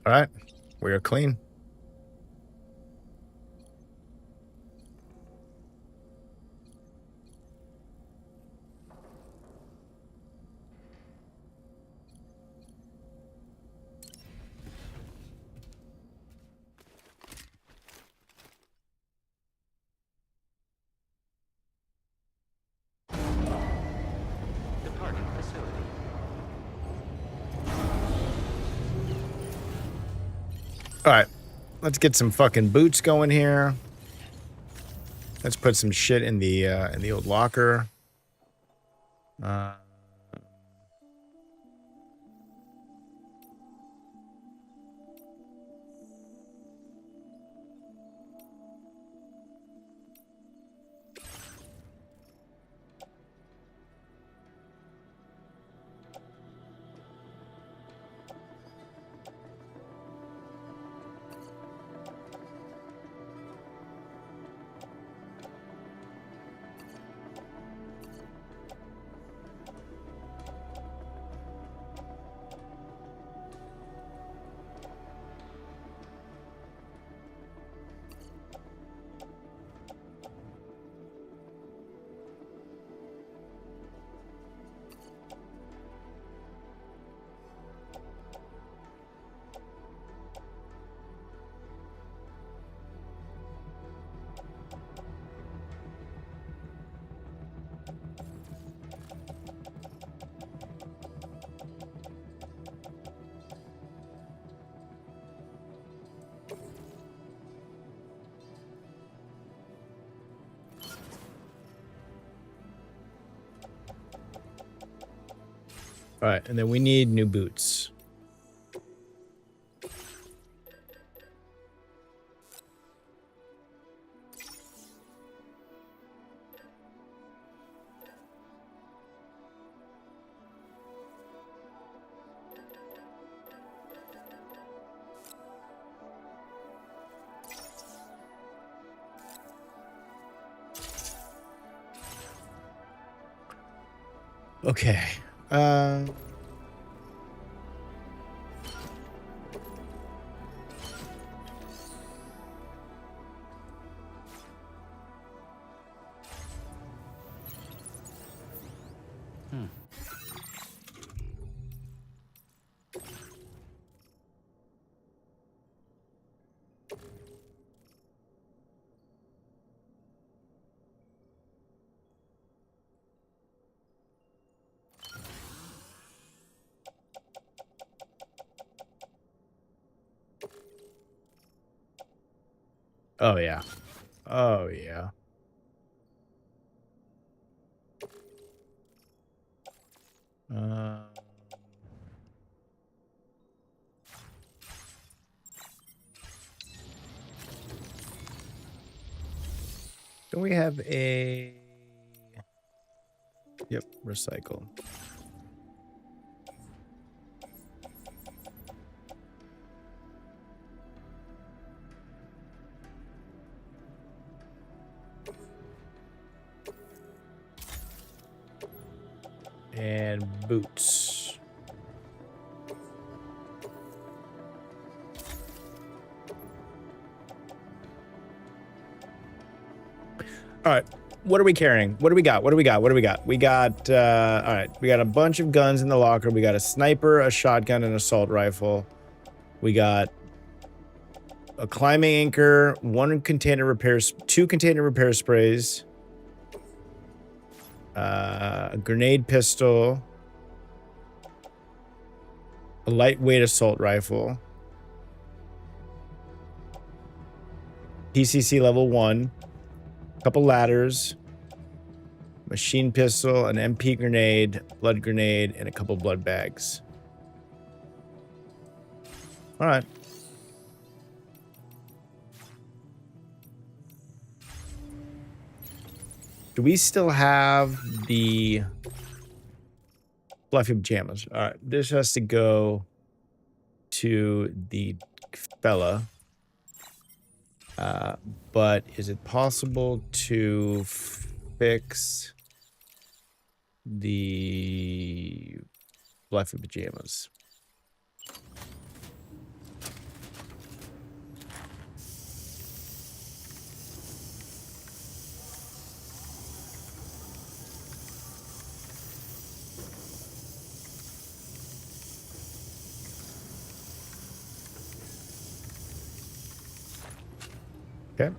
All right, we are clean. Departing facility. All right, let's get some fucking boots going here. Let's put some shit in the old locker. All right, and then we need new boots. Okay. Oh, yeah. Oh, yeah. Don't we have a... Yep, recycle. And boots. All right. What are we carrying? What do we got? What do we got? What do we got? We got, all right. We got a bunch of guns in the locker. We got a sniper, a shotgun, and an assault rifle. We got a climbing anchor, two container repair sprays, a grenade pistol, a lightweight assault rifle, PCC level 1, a couple ladders, machine pistol, an MP grenade, blood grenade, and a couple blood bags. All right. Do we still have the fluffy pajamas? All right. This has to go to the fella. But is it possible to fix the fluffy pajamas? Okay.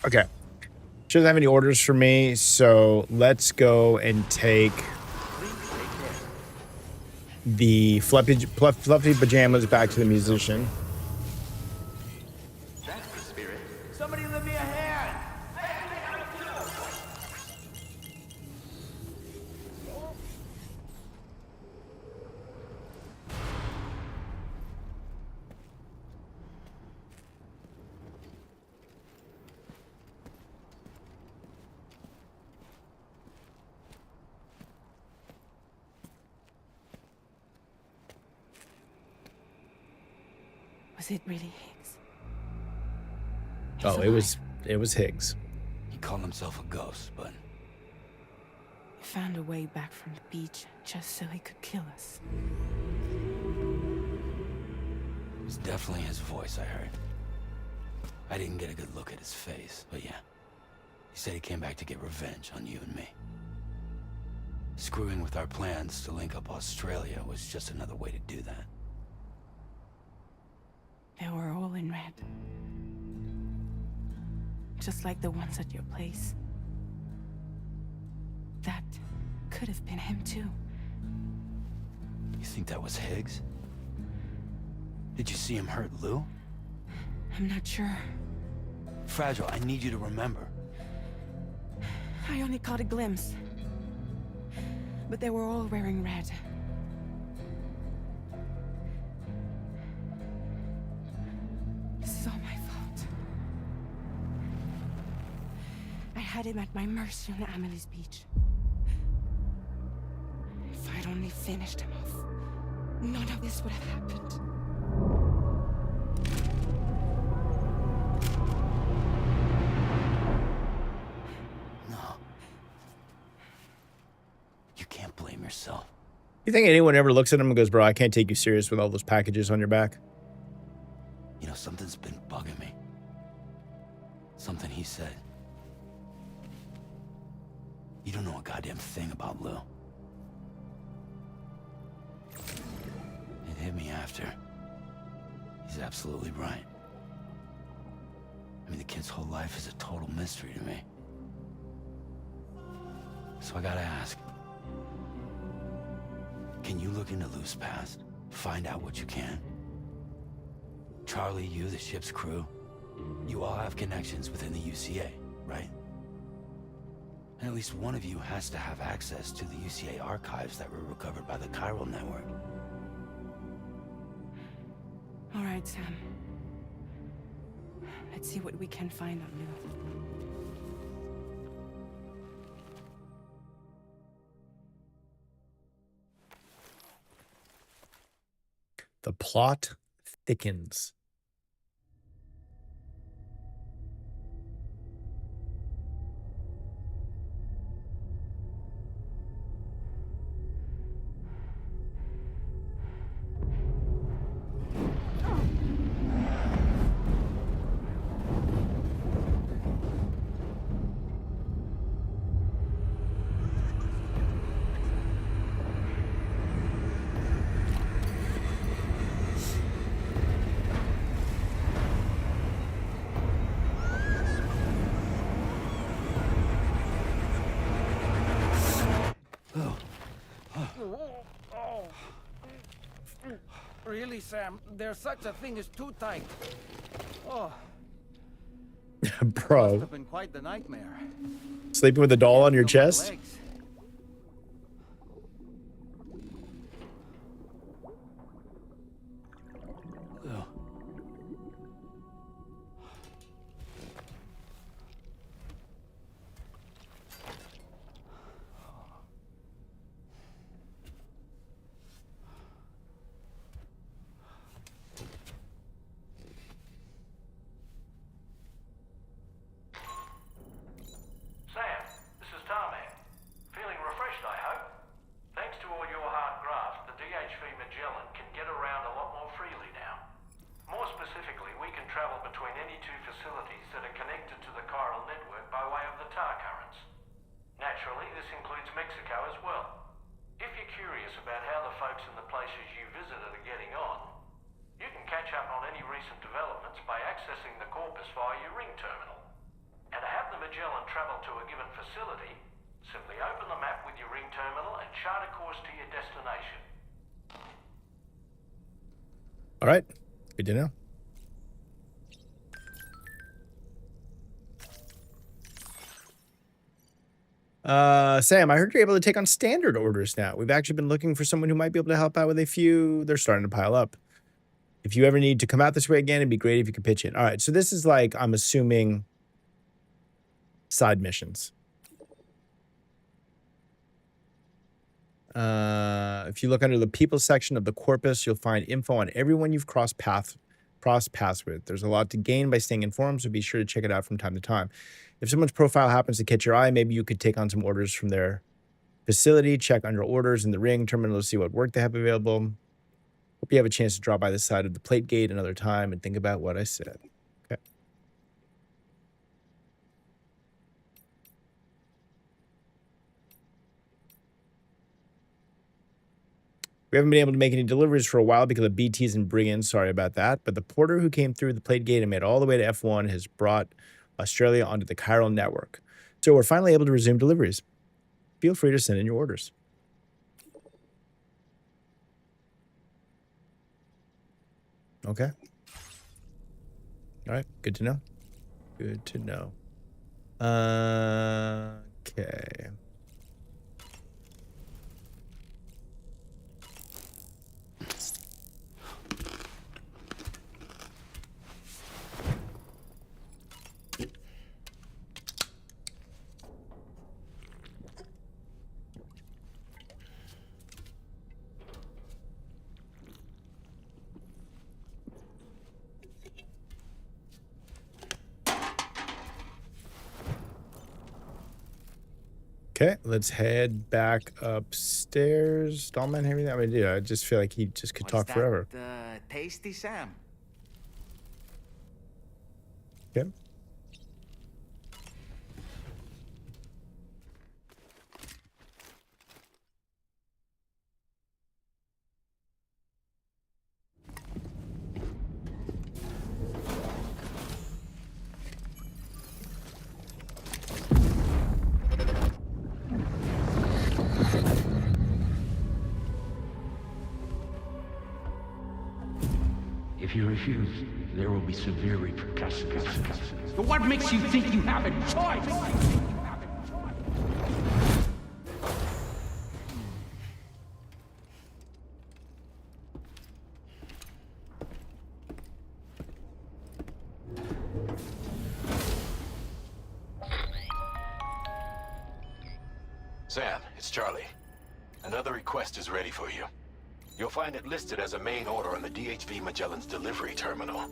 Okay. She doesn't have any orders for me, so let's go and take the fluffy pajamas back to the musician. That's the spirit. Somebody lend me a hand! Was it really Higgs? Oh, it was Higgs. He called himself a ghost, but He found a way back from the beach just so he could kill us. it was definitely his voice I heard. I didn't get a good look at his face, but yeah. He said he came back to get revenge on you and me. Screwing with our plans to link up Australia was just another way to do that. They were all in red. Just like the ones at your place. That could have been him too. You think that was Higgs? Did you see him hurt Lou? I'm not sure. Fragile, I need you to remember. I only caught a glimpse. But they were all wearing red. This is all my fault. I had him at my mercy on Amelie's beach. If I'd only finished him off, none of this would have happened. Yourself. You think anyone ever looks at him and goes, bro, I can't take you serious with all those packages on your back? You know, something's been bugging me. Something he said. You don't know a goddamn thing about Lou. It hit me after. He's absolutely right. I mean, the kid's whole life is a total mystery to me. So I gotta ask. Can you look into Lou's past? Find out what you can? Charlie, you, the ship's crew, you all have connections within the UCA, right? And at least one of you has to have access to the UCA archives that were recovered by the Chiral Network. All right, Sam. Let's see what we can find on Lou. The plot thickens. Really, Sam? There's such a thing as too tight. Oh, must Bro, have been quite the nightmare. sleeping with a doll on your chest? Legs. Sam, this is Dollman. Feeling refreshed, I hope? Thanks to all your hard graft, the DHV Magellan can get around a lot more freely now. More specifically, we can travel between any two facilities that are connected to the chiral network by way of the tar currents. Naturally, this includes Mexico as well. If you're curious about how the folks in the places you visited are getting on, you can catch up on any recent developments by accessing the corpus via your ring terminal. And to have the Magellan travel to a given facility, simply open the map with your ring terminal and chart a course to your destination. All right. Good to know. Sam, I heard you're able to take on standard orders now. We've actually been looking for someone who might be able to help out with a few. They're starting to pile up. If you ever need to come out this way again, it'd be great if you could pitch in. All right. So this is like, I'm assuming, side missions. If you look under the people section of the corpus, you'll find info on everyone you've crossed paths cross paths with. There's a lot to gain by staying informed, so be sure to check it out from time to time. If someone's profile happens to catch your eye, maybe you could take on some orders from their facility, check under orders in the ring terminal to see what work they have available. Hope you have a chance to drop by the side of the plate gate another time and think about what I said. Okay. We haven't been able to make any deliveries for a while because of BTs and brigands. Sorry about that. But the porter who came through the plate gate and made it all the way to F1 has brought Australia onto the chiral network. So we're finally able to resume deliveries. Feel free to send in your orders. Okay. All right. Good to know. Good to know. Okay. Okay, let's head back upstairs. Dollman, everything. I mean, yeah, I just feel like he just could talk forever. Tasty, Sam. Okay. If you refuse, there will be severe repercussions. But what makes you think you have a choice? Sam, it's Charlie. Another request is ready for you. You'll find it listed as a main order on the DHV Magellan's delivery terminal.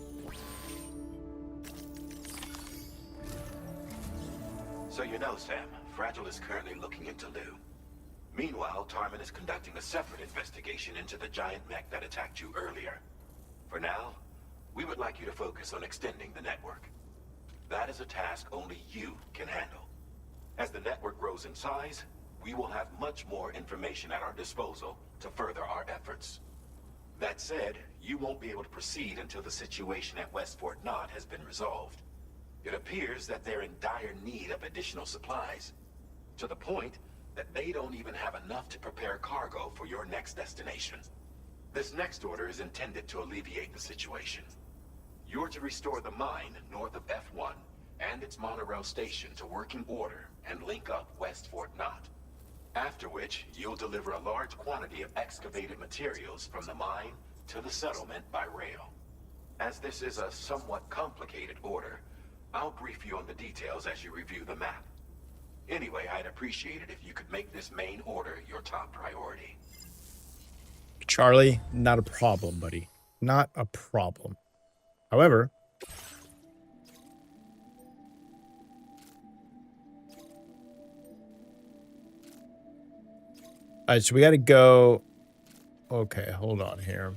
So you know, Sam, Fragile is currently looking into Lou. Meanwhile, Tarman is conducting a separate investigation into the giant mech that attacked you earlier. For now, we would like you to focus on extending the network. That is a task only you can handle. As the network grows in size, we will have much more information at our disposal to further our efforts. That said, you won't be able to proceed until the situation at West Fort Knott has been resolved. It appears that they're in dire need of additional supplies, to the point that they don't even have enough to prepare cargo for your next destination. This next order is intended to alleviate the situation. You're to restore the mine north of F1 and its monorail station to working order and link up West Fort Knott. After which, you'll deliver a large quantity of excavated materials from the mine to the settlement by rail. As this is a somewhat complicated order, I'll brief you on the details as you review the map. Anyway, I'd appreciate it if you could make this main order your top priority. Charlie, not a problem, buddy. Not a problem. However, all right, so we got to go. Okay, hold on here.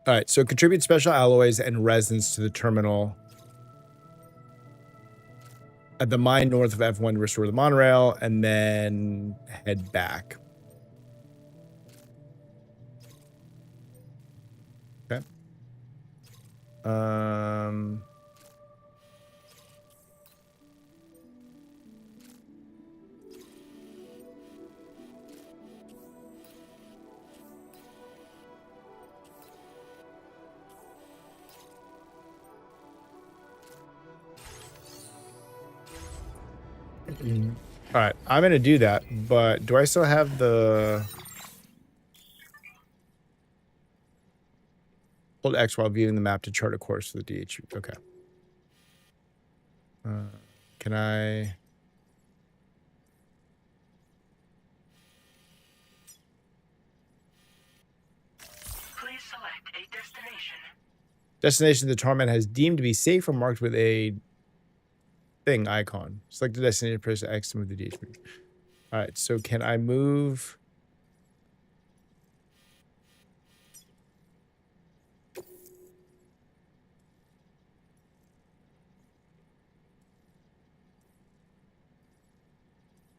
All right, so contribute special alloys and resins to the terminal at the mine north of F1 to restore the monorail, and then head back. Okay. All right, I'm going to do that, but do I still have the... Hold X while viewing the map to chart a course for the DH. Okay. Can I... Destination the torment has deemed to be safe or marked with a thing icon. Select the destination, press X to move the DHV. All right, so can I move?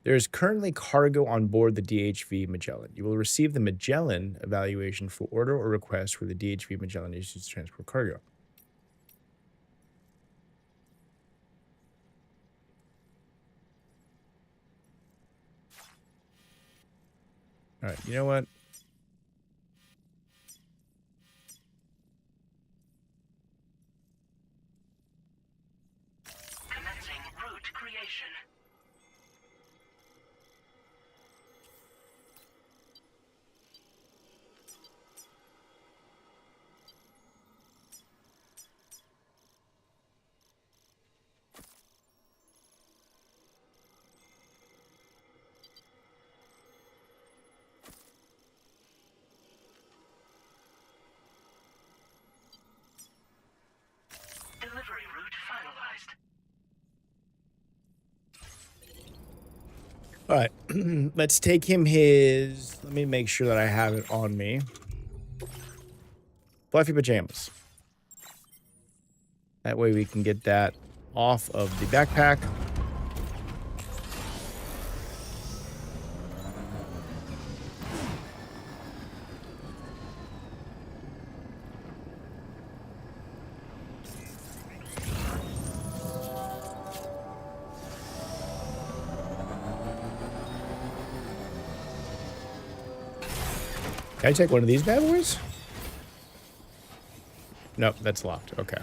There is currently cargo on board the DHV Magellan. You will receive the Magellan evaluation for order or request for the DHV Magellan issues to transport cargo. All right, you know what? Commencing route creation. Delivery route finalized. All right, let's take him his. Let me make sure that I have it on me. Fluffy pajamas. That way we can get that off of the backpack. Can I take one of these bad boys? Nope, that's locked. Okay.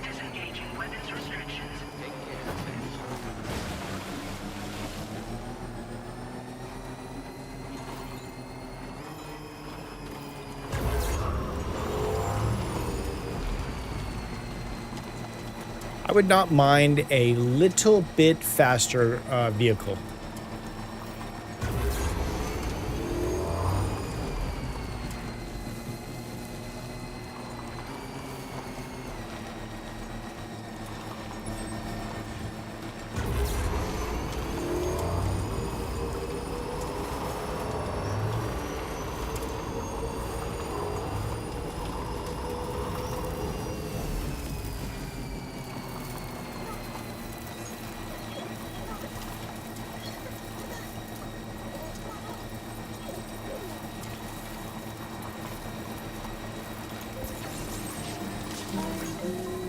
Disengaging weapons restrictions. I would not mind a little bit faster vehicle.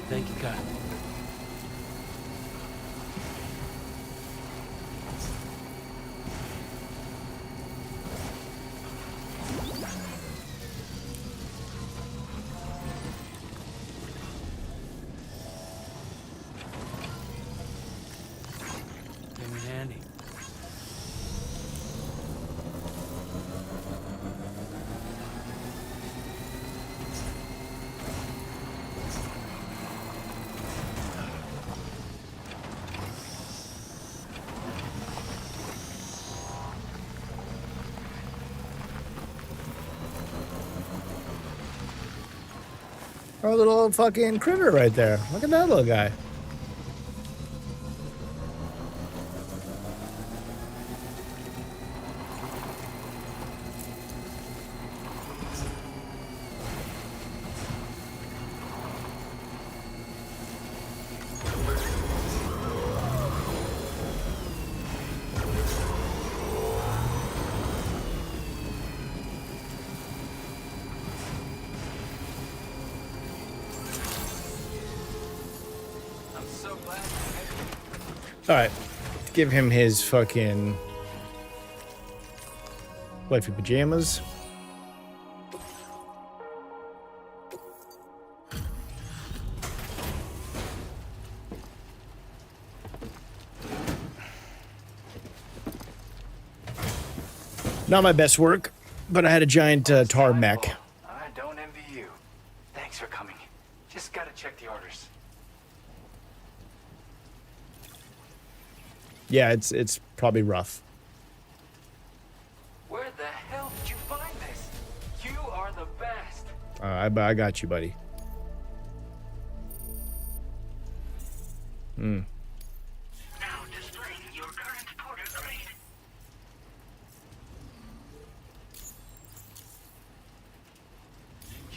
Thank you, God. Came in handy. Our little fucking critter right there. Look at that little guy. so glad you made it. All right, give him his fucking wifey pajamas. Not my best work, but I had a giant tar mech. I don't envy you. Thanks for coming. Just gotta check the orders. Yeah, it's probably rough. Where the hell did you find this? You are the best. I got you, buddy. Hmm. Now displaying your current porter grade.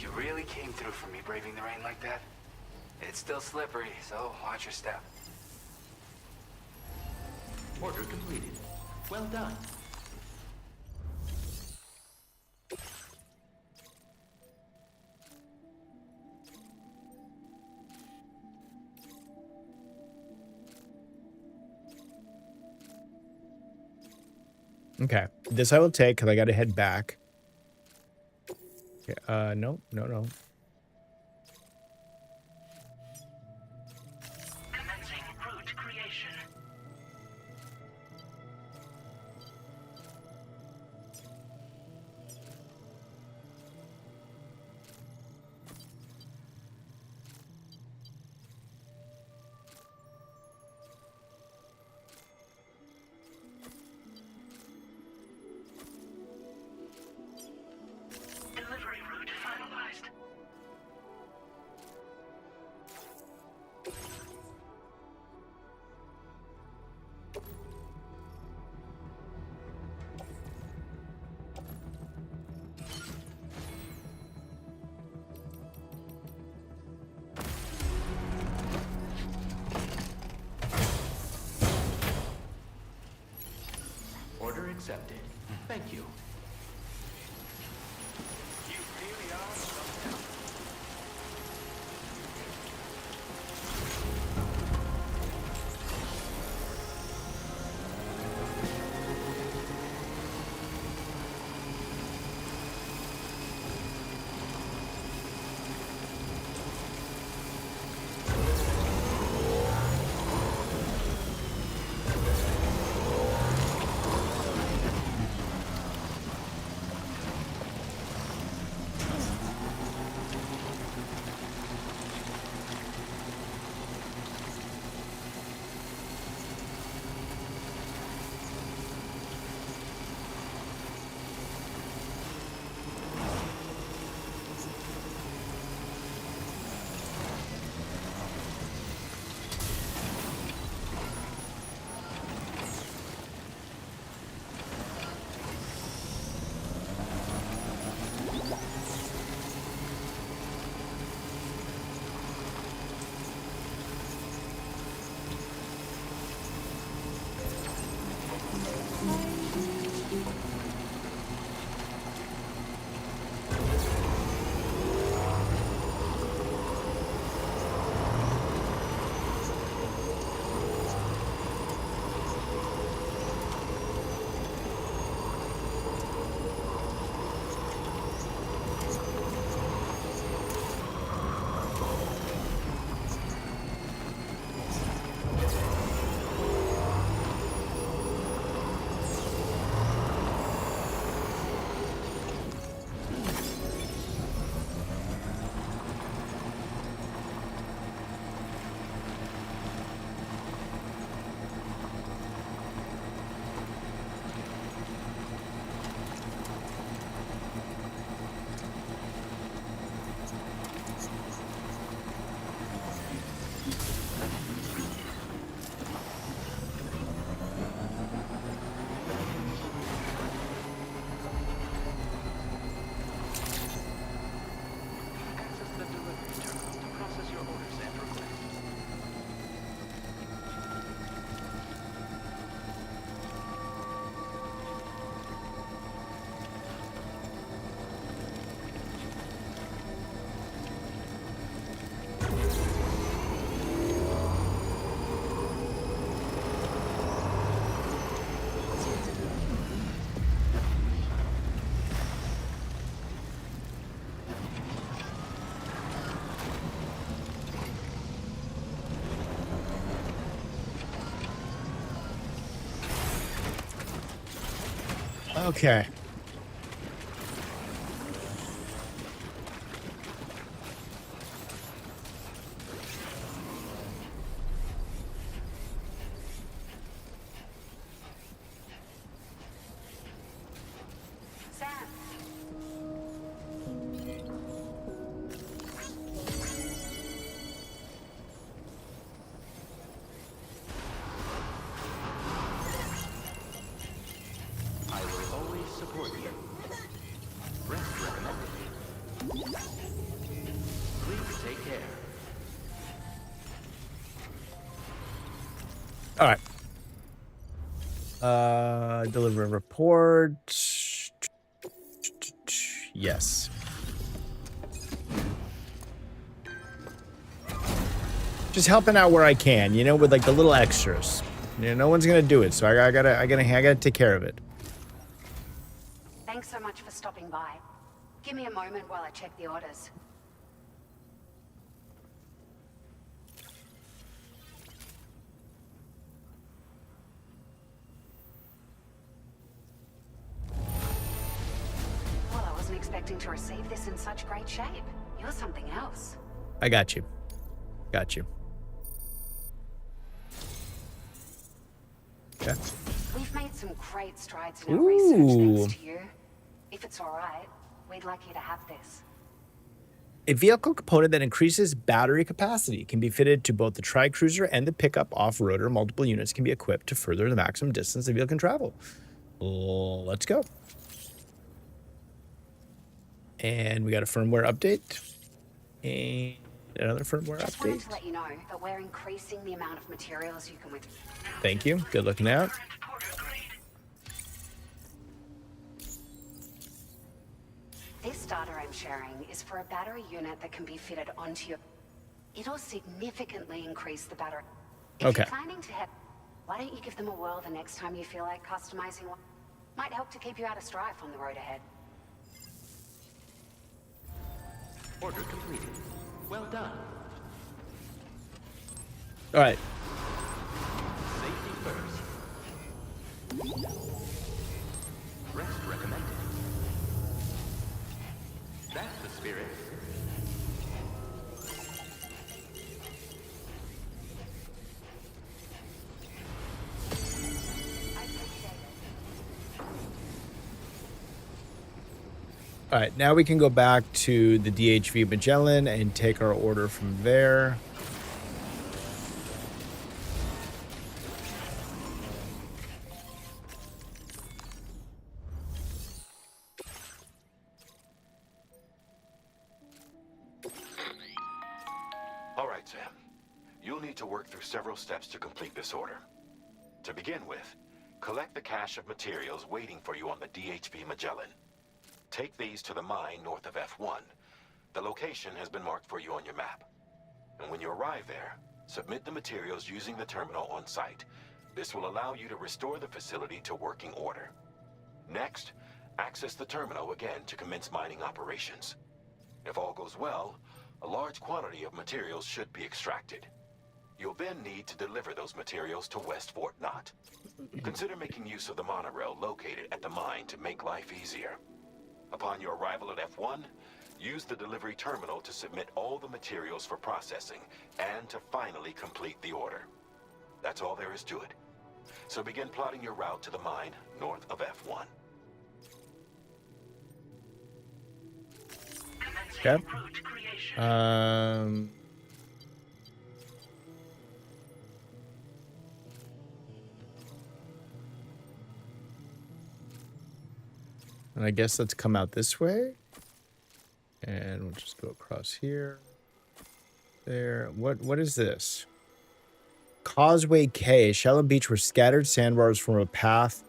You really came through for me braving the rain like that. It's still slippery, so watch your step. Order completed. Well done. Okay, this I will take because I got to head back. Okay, no. Commencing route creation. Delivery route finalized. Order accepted. Thank you. You really are something else. Okay. Sam, I will always support you. Rest recommended. Please take care. All right. Deliver a report. Yes. Just helping out where I can, you know, with like the little extras. You know, no one's gonna do it, so I gotta take care of it. thanks so much for stopping by. Give me a moment while I check the orders. Well, I wasn't expecting to receive this in such great shape. You're something else. I got you. Got you. Okay. We've made some great strides in our research thanks to you. If it's all right, we'd like you to have this. A vehicle component that increases battery capacity can be fitted to both the tri-cruiser and the pickup off-roader. Multiple units can be equipped to further the maximum distance the vehicle can travel. Let's go. And we got a firmware update. And another firmware Just wanted update. to let you know that we're increasing the amount of materials you can with. Thank you. Good looking out. This data I'm sharing is for a battery unit that can be fitted onto your... It'll significantly increase the battery. If Okay. you're planning to head... Why don't you give them a whirl the next time you feel like customizing one? Might help to keep you out of strife on the road ahead. Order completed. Well done. All right. Safety first. Rest recommended. That's the spirit. All right. Now we can go back to the DHV Magellan and take our order from there. All right, Sam. You'll need to work through several steps to complete this order. To begin with, collect the cache of materials waiting for you on the DHV Magellan. Take these to the mine north of F1. The location has been marked for you on your map. And when you arrive there, submit the materials using the terminal on site. This will allow you to restore the facility to working order. Next, access the terminal again to commence mining operations. If all goes well, a large quantity of materials should be extracted. You'll then need to deliver those materials to West Fort Knott. Consider making use of the monorail located at the mine to make life easier. Upon your arrival at F1, use the delivery terminal to submit all the materials for processing and to finally complete the order. That's all there is to it. So begin plotting your route to the mine north of F1. Okay. And I guess let's come out this way. And we'll just go across here. There. What is this? Causeway K, a shallow beach where scattered sandbars form a path.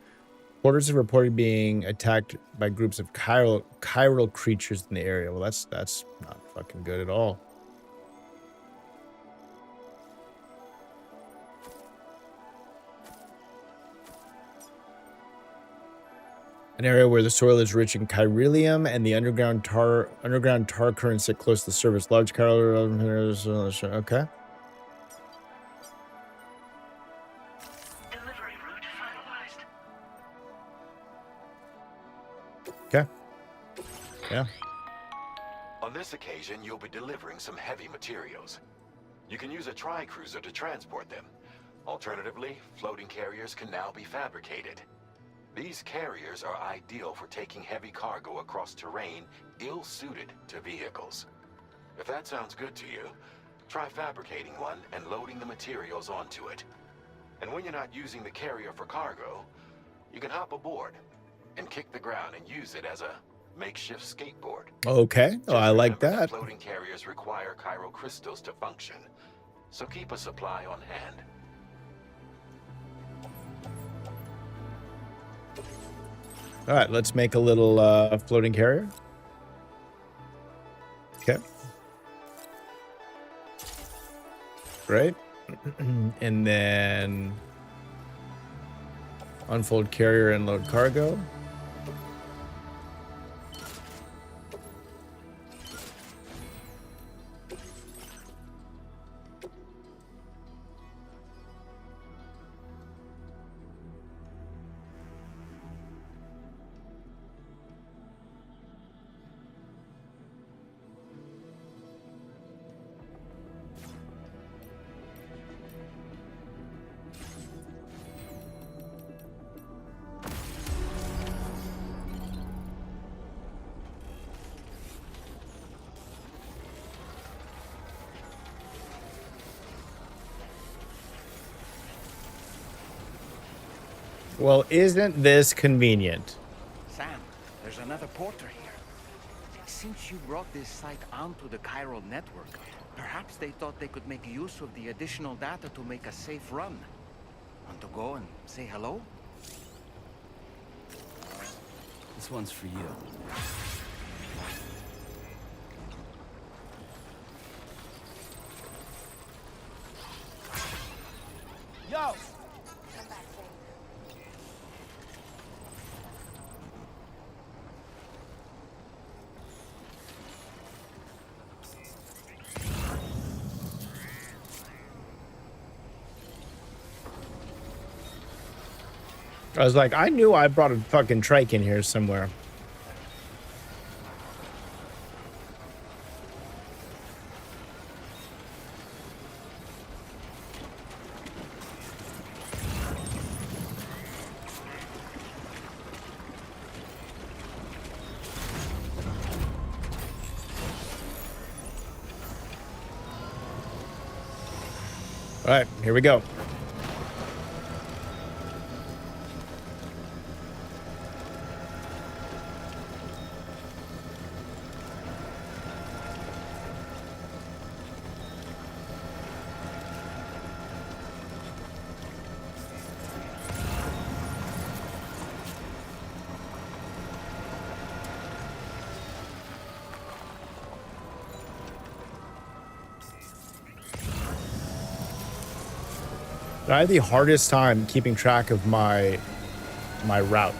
Porters have reported being attacked by groups of chiral creatures in the area. Well, that's not fucking good at all. An area where the soil is rich in chiralium and the underground tar currents sit close to the surface. Large chiral. Okay. Delivery route finalized. Yeah. On this occasion, you'll be delivering some heavy materials. You can use a tri-cruiser to transport them. Alternatively, floating carriers can now be fabricated. These carriers are ideal for taking heavy cargo across terrain ill-suited to vehicles. If that sounds good to you, try fabricating one and loading the materials onto it. And when you're not using the carrier for cargo, you can hop aboard and kick the ground and use it as a makeshift skateboard. Okay. Oh, I like that. Floating carriers require chiral crystals to function, so keep a supply on hand. All right, let's make a little floating carrier. Okay. Great. And then unfold carrier and load cargo. Well, isn't this convenient? Sam, there's another porter here. Since you brought this site onto the chiral network, perhaps they thought they could make use of the additional data to make a safe run. Want to go and say hello? This one's for you. Yo! I was like, I knew I brought a fucking trike in here somewhere. All right, here we go. I had the hardest time keeping track of my route.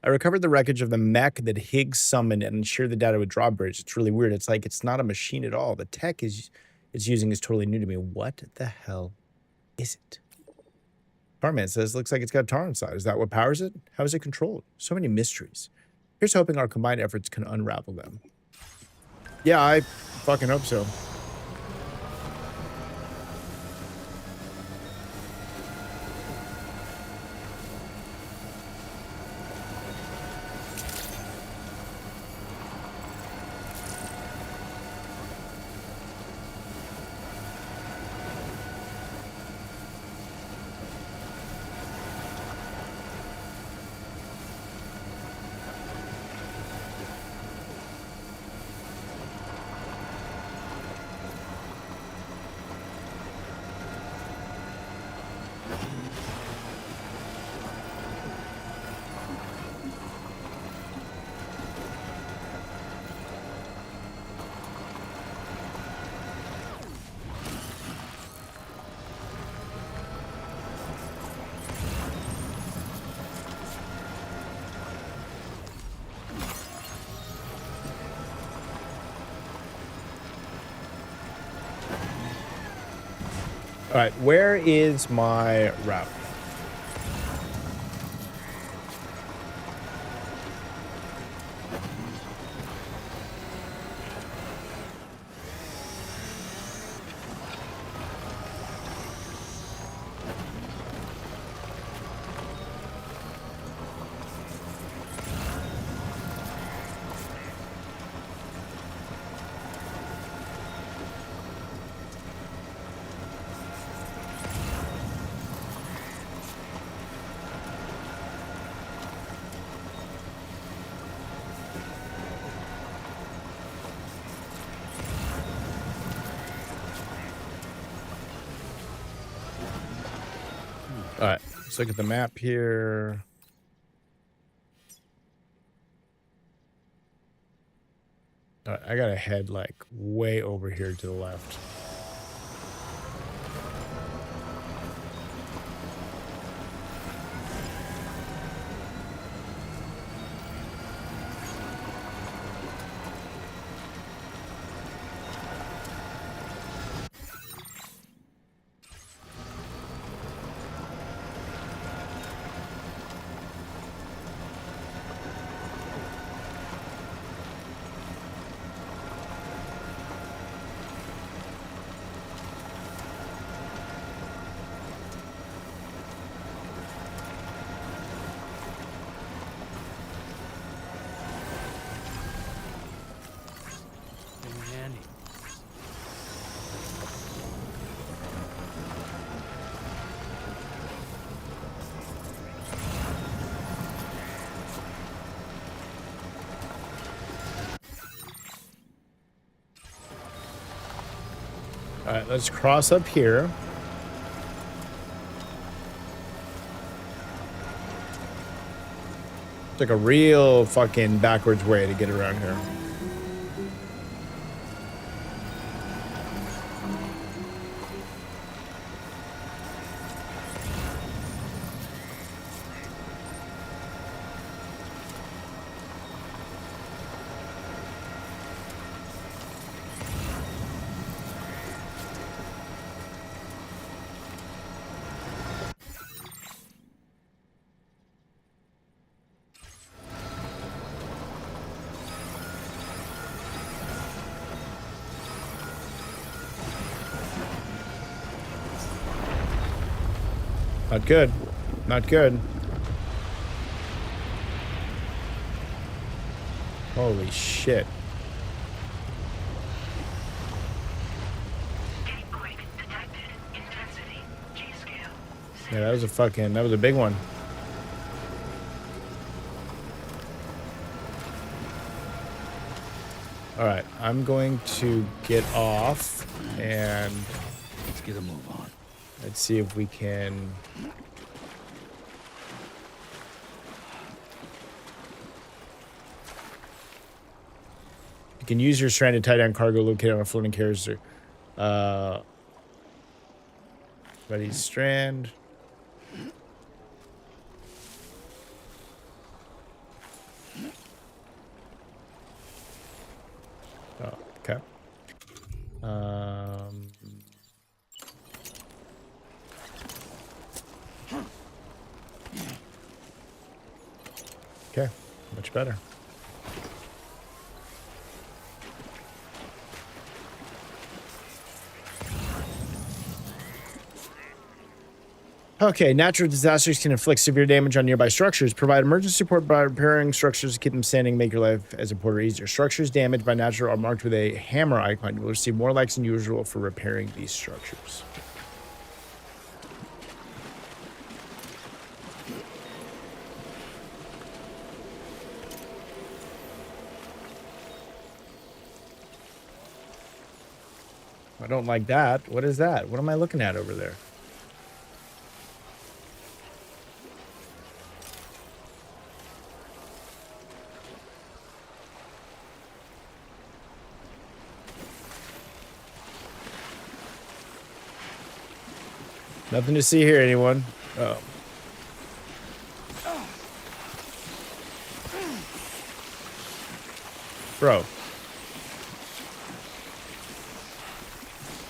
I recovered the wreckage of the mech that Higgs summoned and shared the data with Drawbridge. It's really weird. It's like it's not a machine at all. The tech it's using is totally new to me. What the hell is it? Carman says, looks like it's got tar inside. Is that what powers it? How is it controlled? So many mysteries. Here's hoping our combined efforts can unravel them. Yeah, I fucking hope so. All right, where is my route? All right, let's look at the map here. All right, I gotta head like way over here to the left. All right, let's cross up here. It's like a real fucking backwards way to get around here. Not good. Not good. Holy shit. Yeah, that was a big one. All right, I'm going to get off and let's get a move on. Let's see if we can. You can use your stranded tie-down cargo located on a floating carrier. Ready, strand. Oh, okay. Okay, much better. Okay, natural disasters can inflict severe damage on nearby structures. Provide emergency support by repairing structures to keep them standing, make your life as a porter easier. Structures damaged by natural are marked with a hammer icon. You will receive more likes than usual for repairing these structures. I don't like that. What is that? What am I looking at over there? Nothing to see here, anyone. Oh. Bro.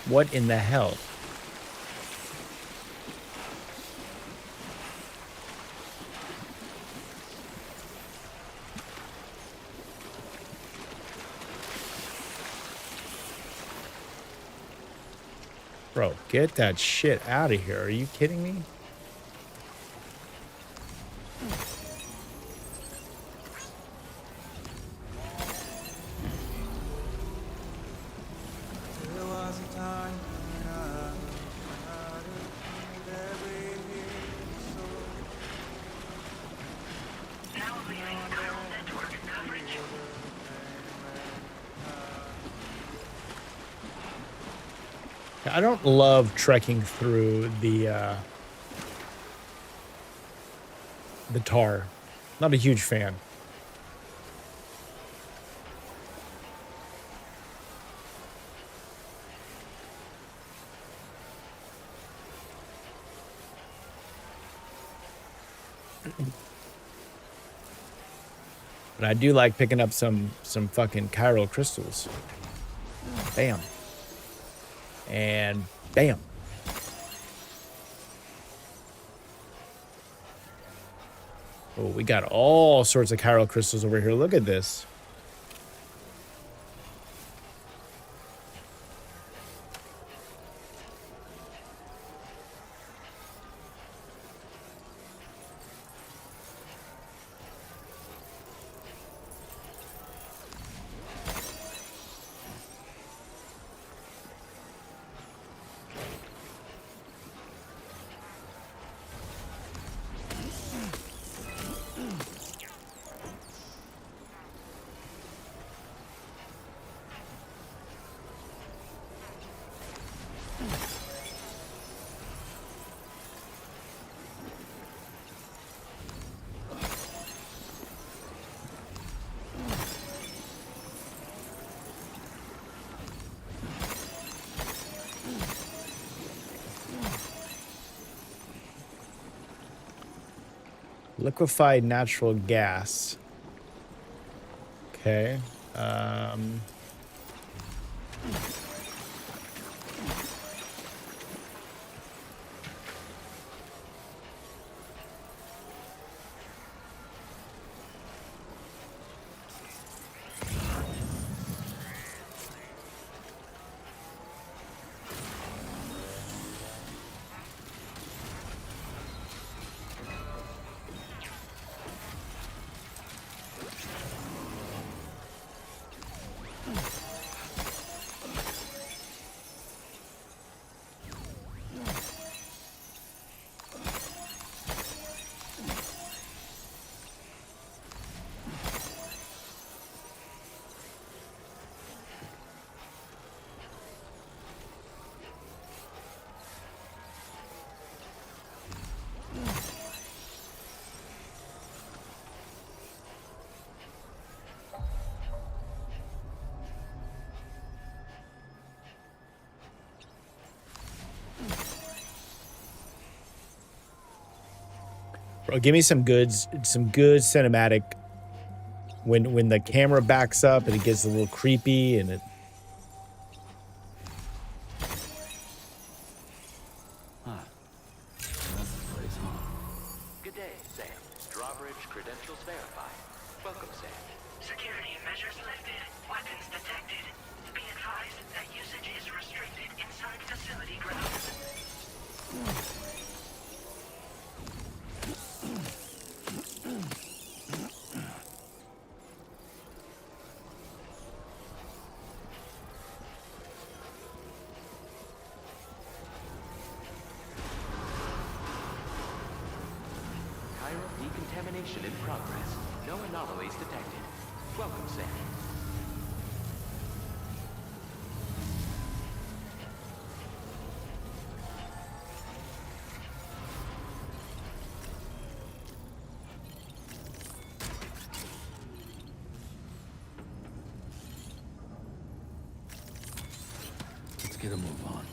What in the hell? Bro, get that shit out of here. Are you kidding me? I don't love trekking through the tar. Not a huge fan. But I do like picking up some fucking chiral crystals. Bam. And bam. Oh, we got all sorts of chiral crystals over here. Look at this. Liquefied natural gas. Okay. Bro, give me some good cinematic. When the camera backs up and it gets a little creepy and it. Good day, Sam. Drawbridge credentials verified. Welcome, Sam. Security measures lifted. Weapons detected. Be advised that usage is restricted inside facility grounds. Chiral decontamination in progress. No anomalies detected. Welcome, Sam. Let's get a move on.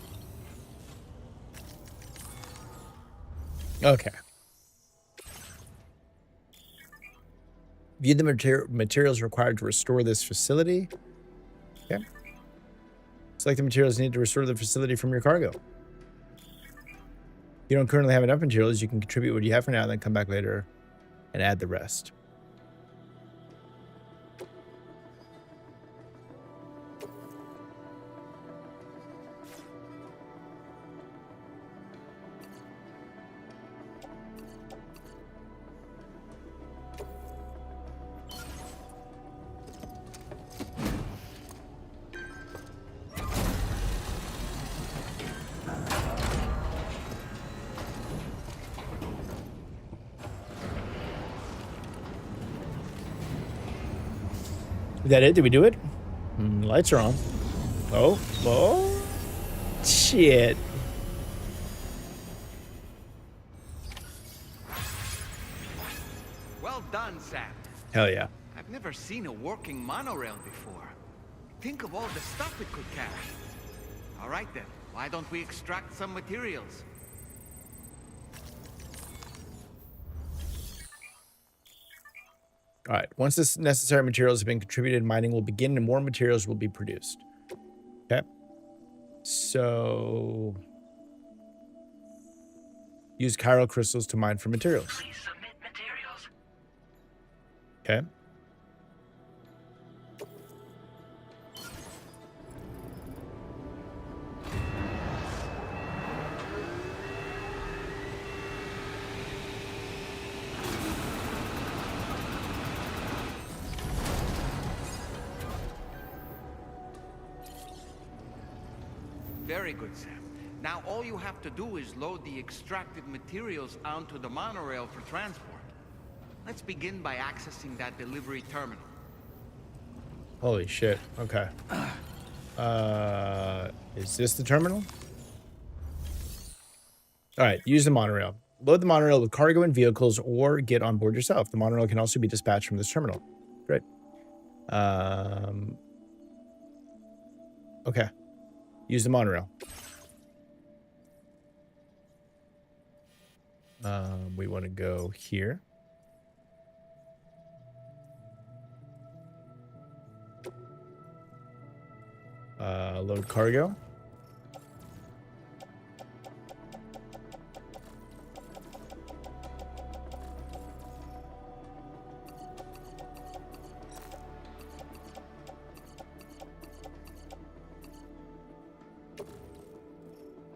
Okay. View the materials required to restore this facility. Okay. Select the materials needed to restore the facility from your cargo. If you don't currently have enough materials, you can contribute what you have for now, then come back later and add the rest. Is that it? Did we do it? Lights are on. Oh. Shit. Well done, Sam. Hell yeah. I've never seen a working monorail before. Think of all the stuff it could carry. All right then, why don't we extract some materials? All right. Once the necessary materials have been contributed, mining will begin and more materials will be produced. Okay. So use chiral crystals to mine for materials. Please submit materials. Okay. Very good, Sam. Now all you have to do is load the extracted materials onto the monorail for transport. Let's begin by accessing that delivery terminal. Holy shit. Okay. Is this the terminal? All right. Use the monorail. Load the monorail with cargo and vehicles or get on board yourself. The monorail can also be dispatched from this terminal. Great. Okay. Use the monorail. We want to go here. Load cargo.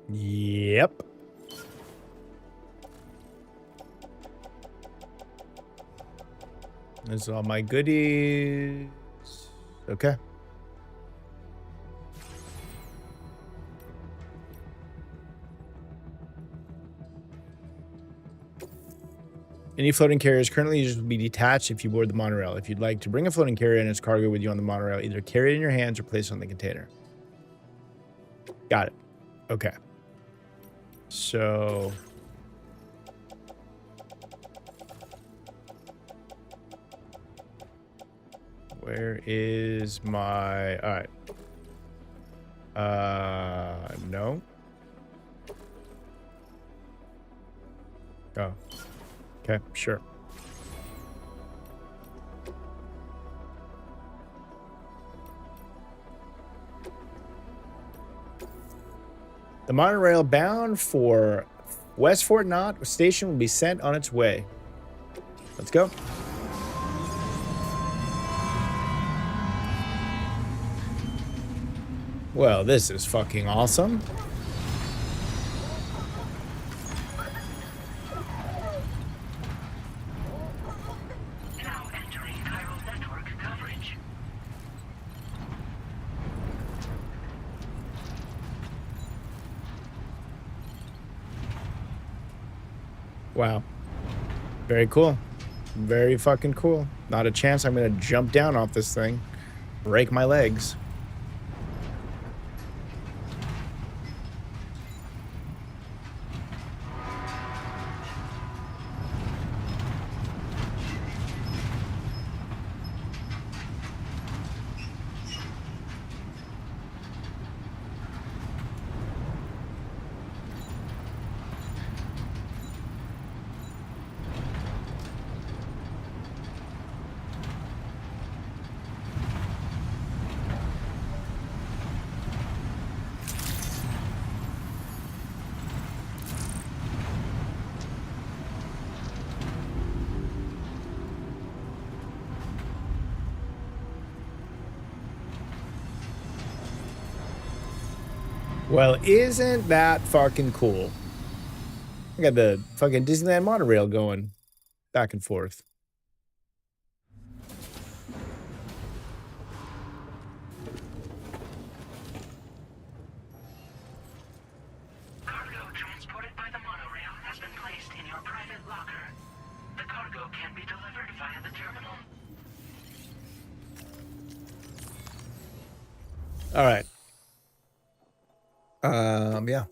Yep. That's all my goodies. Okay. Any floating carriers currently used will be detached if you board the monorail. If you'd like to bring a floating carrier and its cargo with you on the monorail, either carry it in your hands or place it on the container. Got it. Okay. So where is my... All right. No. Oh. Okay, sure. The monorail bound for West Fort Knott station will be sent on its way. Let's go. Well, this is fucking awesome. Now entering chiral network coverage. Wow. Very cool. Very fucking cool. Not a chance I'm gonna jump down off this thing. Break my legs. Well, isn't that fucking cool? I got the fucking Disneyland monorail going back and forth. Cargo transported by the monorail has been placed in your private locker. The cargo can be delivered via the terminal. All right. Yeah.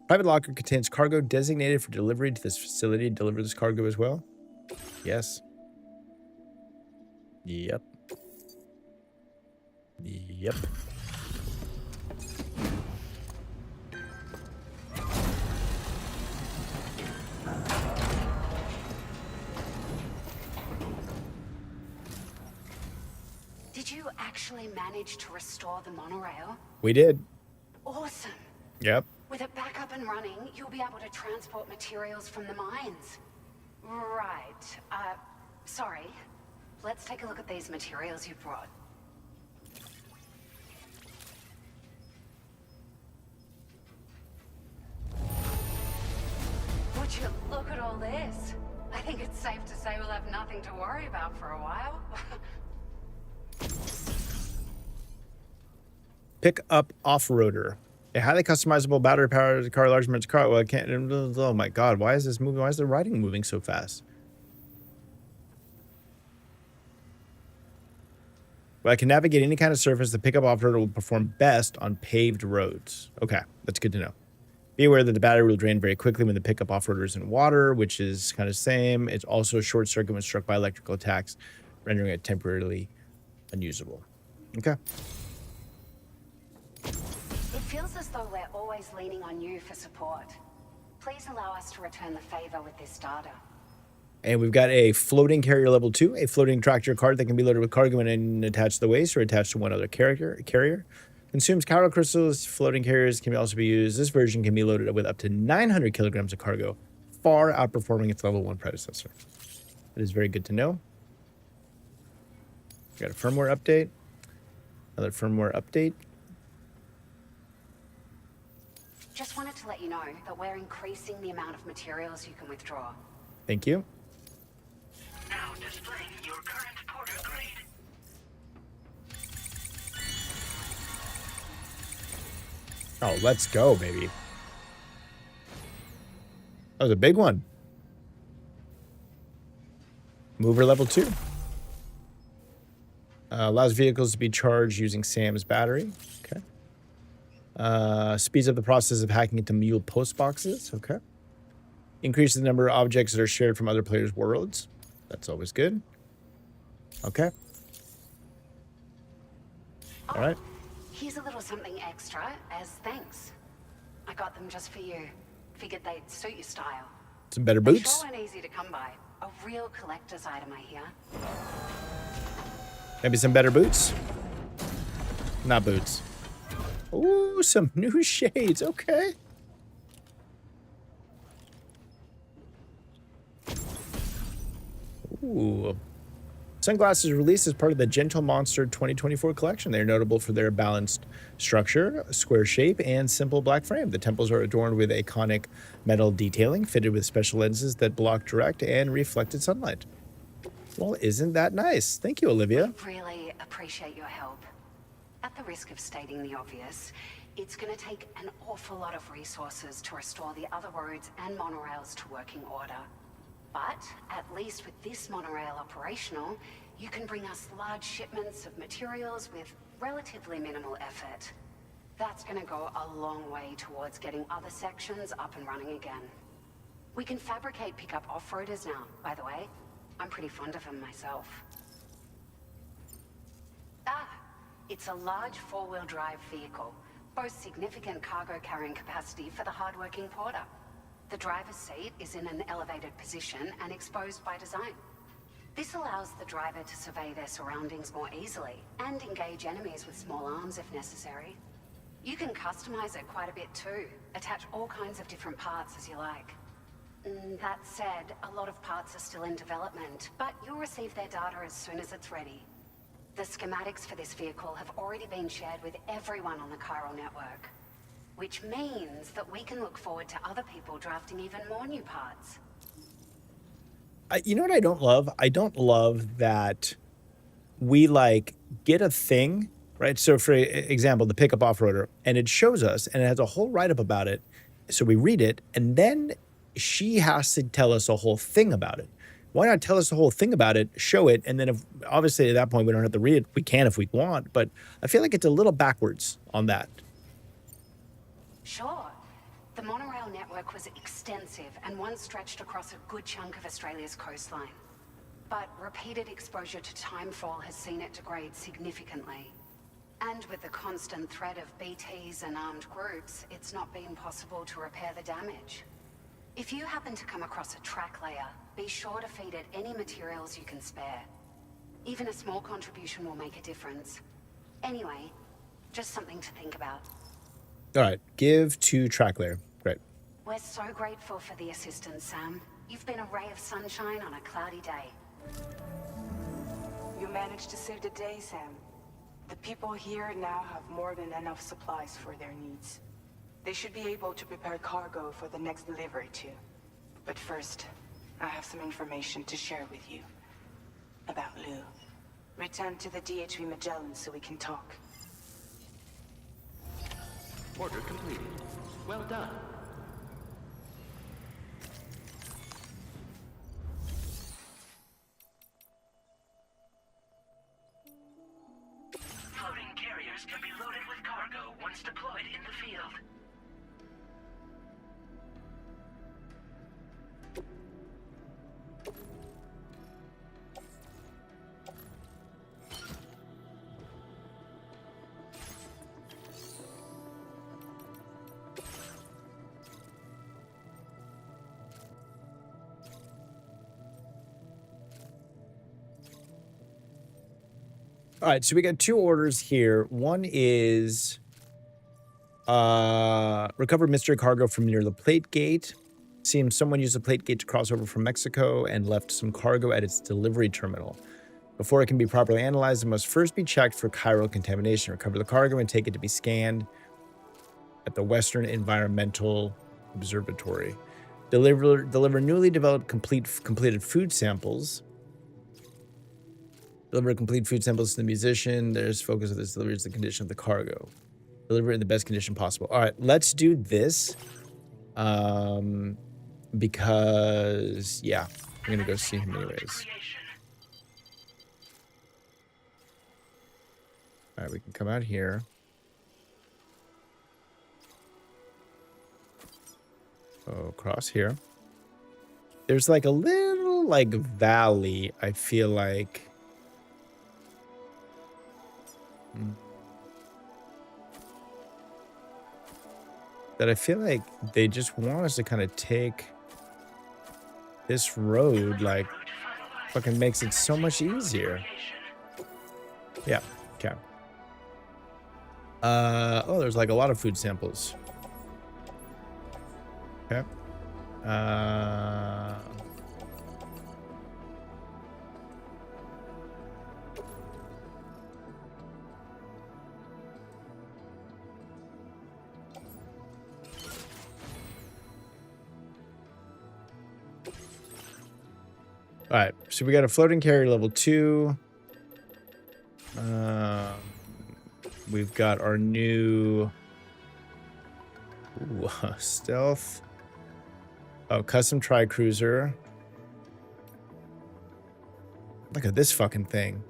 Private locker contains cargo designated for delivery to this facility. Deliver this cargo as well. Yes. Yep. Yep. Did you actually manage to restore the monorail? We did. Awesome. Yep. With it back up and running, you'll be able to transport materials from the mines. Right. Sorry. Let's take a look at these materials you brought. Would you look at all this? I think it's safe to say we'll have nothing to worry about for a while. Pick up off-roader. A highly customizable battery-powered car, large amounts of car. Well, I can't. Oh my god! Why is this moving? Why is the writing moving so fast? Well, I can navigate any kind of surface. The pickup off-roader will perform best on paved roads. Okay, that's good to know. Be aware that the battery will drain very quickly when the pickup off-roader is in water, which is kind of same. It's also a short circuit when struck by electrical attacks, rendering it temporarily unusable. Okay. It feels as though we're always leaning on you for support. Please allow us to return the favor with this data. And we've got a floating carrier level 2, a floating tractor cart that can be loaded with cargo and attached to the waist or attached to one other carrier. Consumes chiral crystals. Floating carriers can also be used. This version can be loaded with up to 900 kilograms of cargo, far outperforming its level 1 predecessor. That is very good to know. Got a firmware update. Another firmware update. Just wanted to let you know that we're increasing the amount of materials you can withdraw. Thank you. Now displaying your current porter grade. Oh, let's go, baby. That was a big one. Mover level 2. Allows vehicles to be charged using Sam's battery. Okay. Speeds up the process of hacking into mule post boxes. Okay. Increases the number of objects that are shared from other players' worlds. That's always good. Okay. All right. Here's a little something extra as thanks. I got them just for you. Figured they'd suit your style. Some better They boots. sure weren't easy to come by. A real collector's item, I hear. Maybe some better boots. Not boots. Ooh, some new shades. Okay. Ooh. Sunglasses released as part of the Gentle Monster 2024 collection. They're notable for their balanced structure, square shape, and simple black frame. The temples are adorned with iconic metal detailing, fitted with special lenses that block direct and reflected sunlight. Well, isn't that nice? Thank you, Olivia. Really appreciate your help. At the risk of stating the obvious, it's going to take an awful lot of resources to restore the other roads and monorails to working order. But at least with this monorail operational, you can bring us large shipments of materials with relatively minimal effort. That's going to go a long way towards getting other sections up and running again. We can fabricate pickup off-roaders now, by the way. I'm pretty fond of them myself. It's a large four-wheel drive vehicle, boasts significant cargo carrying capacity for the hard-working porter. The driver's seat is in an elevated position and exposed by design. This allows the driver to survey their surroundings more easily and engage enemies with small arms if necessary. You can customize it quite a bit too, attach all kinds of different parts as you like. That said, a lot of parts are still in development, but you'll receive their data as soon as it's ready. The schematics for this vehicle have already been shared with everyone on the Chiral network, which means that we can look forward to other people drafting even more new parts. You know what I don't love? I don't love that we get a thing, right? So for example, the pickup off-roader, and it shows us, and it has a whole write-up about it. So we read it, and then she has to tell us a whole thing about it. why not tell us the whole thing about it, show it, and then if obviously at that point we don't have to read it. We can if we want, but I feel like it's a little backwards on that. Sure. The monorail network was extensive and once stretched across a good chunk of Australia's coastline. But repeated exposure to timefall has seen it degrade significantly. And with the constant threat of BTs and armed groups, it's not been possible to repair the damage. If you happen to come across a track layer, be sure to feed it any materials you can spare. Even a small contribution will make a difference. Anyway, just something to think about. All right, give to track layer. Great. We're so grateful for the assistance, Sam. You've been a ray of sunshine on a cloudy day. You managed to save the day, Sam. The people here now have more than enough supplies for their needs. They should be able to prepare cargo for the next delivery too. But first, I have some information to share with you. About Lou. Return to the DHV Magellan so we can talk. Order completed. Well done. Floating carriers can be loaded with cargo once deployed in the field. All right, so we got two orders here. One is recover mystery cargo from near the plate gate. Seems someone used the plate gate to cross over from Mexico and left some cargo at its delivery terminal. Before it can be properly analyzed, it must first be checked for chiral contamination. Recover the cargo and take it to be scanned at the Western Environmental Observatory. Deliver newly developed completed food samples. Deliver complete food samples to the musician. There's focus of this delivery is the condition of the cargo. Deliver it in the best condition possible. All right, let's do this. Because, yeah, I'm going to go see him anyways. All right, we can come out here. Go across here. There's like a little, like, valley, I feel like. That I feel like they just want us to kind of take this road, like, fucking makes it so much easier. Yeah, okay. Oh, there's like a lot of food samples. Okay. All right, so we got a floating carrier level 2. We've got our new stealth. Oh, custom tri-cruiser. Look at this fucking thing.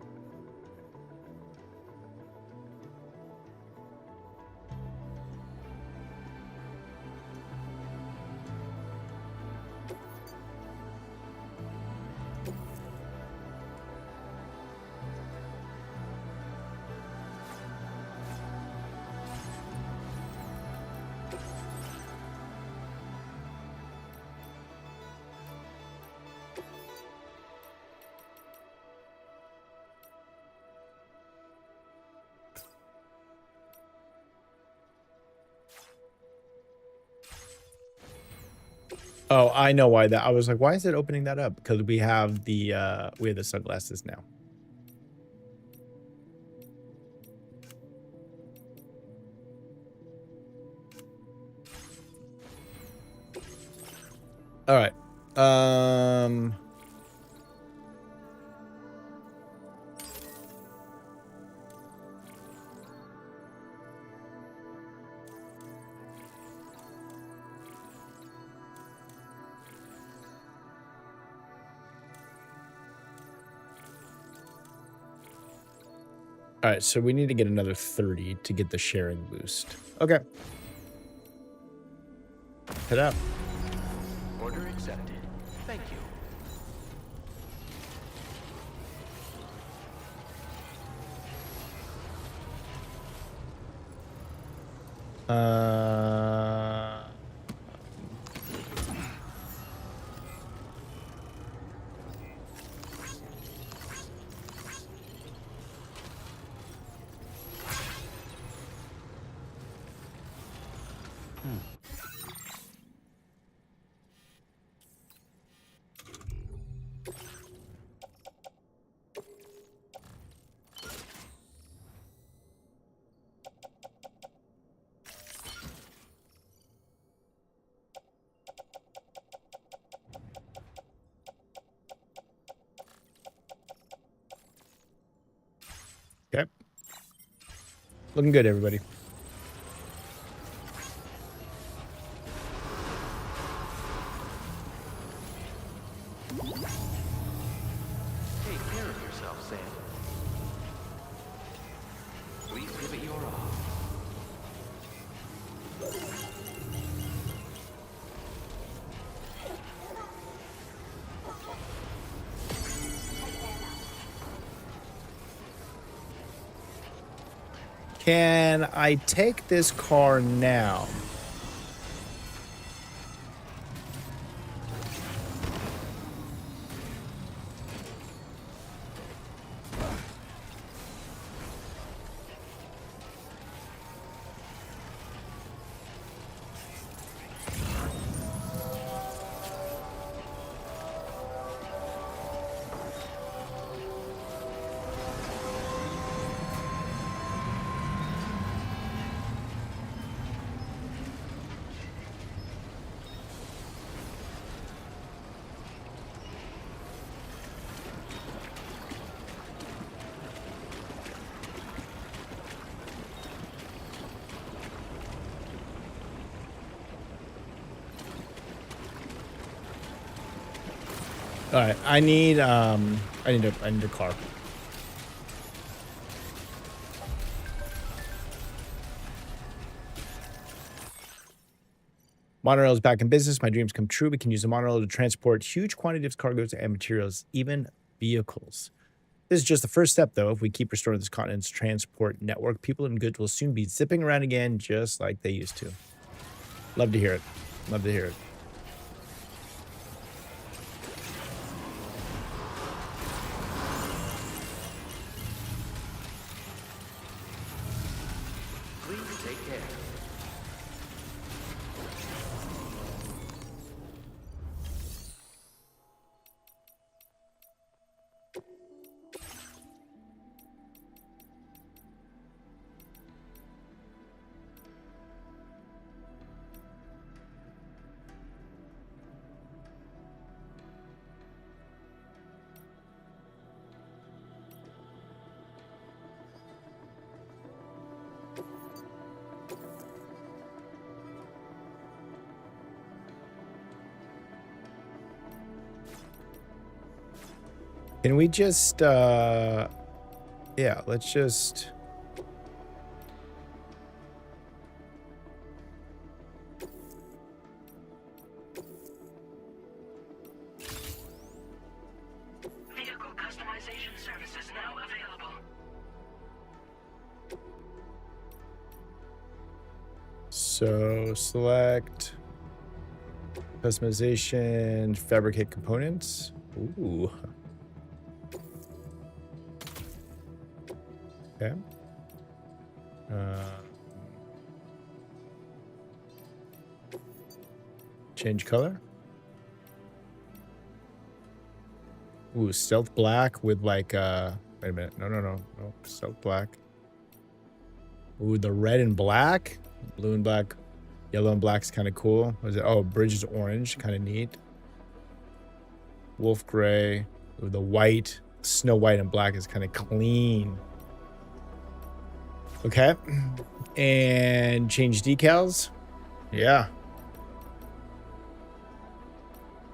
Oh, I know why that. I was like, why is it opening that up? Because we have the sunglasses now. All right. All right, so we need to get another 30 to get the sharing boost. Okay. Head up. Order accepted. Thank you. Okay. Looking good, everybody. Take care of yourself, Sam. Please give it your all. Can I take this car now? All right, I need a car. Monorail is back in business. My dreams come true. We can use the monorail to transport huge quantities of cargoes and materials, even vehicles. This is just the first step, though. If we keep restoring this continent's transport network, people and goods will soon be zipping around again, just like they used to. Love to hear it. Love to hear it. Please take care. Can we just, yeah, let's just... Vehicle customization services now available. So select customization, fabricate components. Ooh. Okay. Change color. Ooh, stealth black with like wait a minute. No. Stealth black. Ooh, the red and black. Blue and black. Yellow and black's kind of cool. What is it? Oh, bridge is orange. Kind of neat. Wolf gray. Ooh, the white. Snow white and black is kind of clean. Okay. And change decals. Yeah.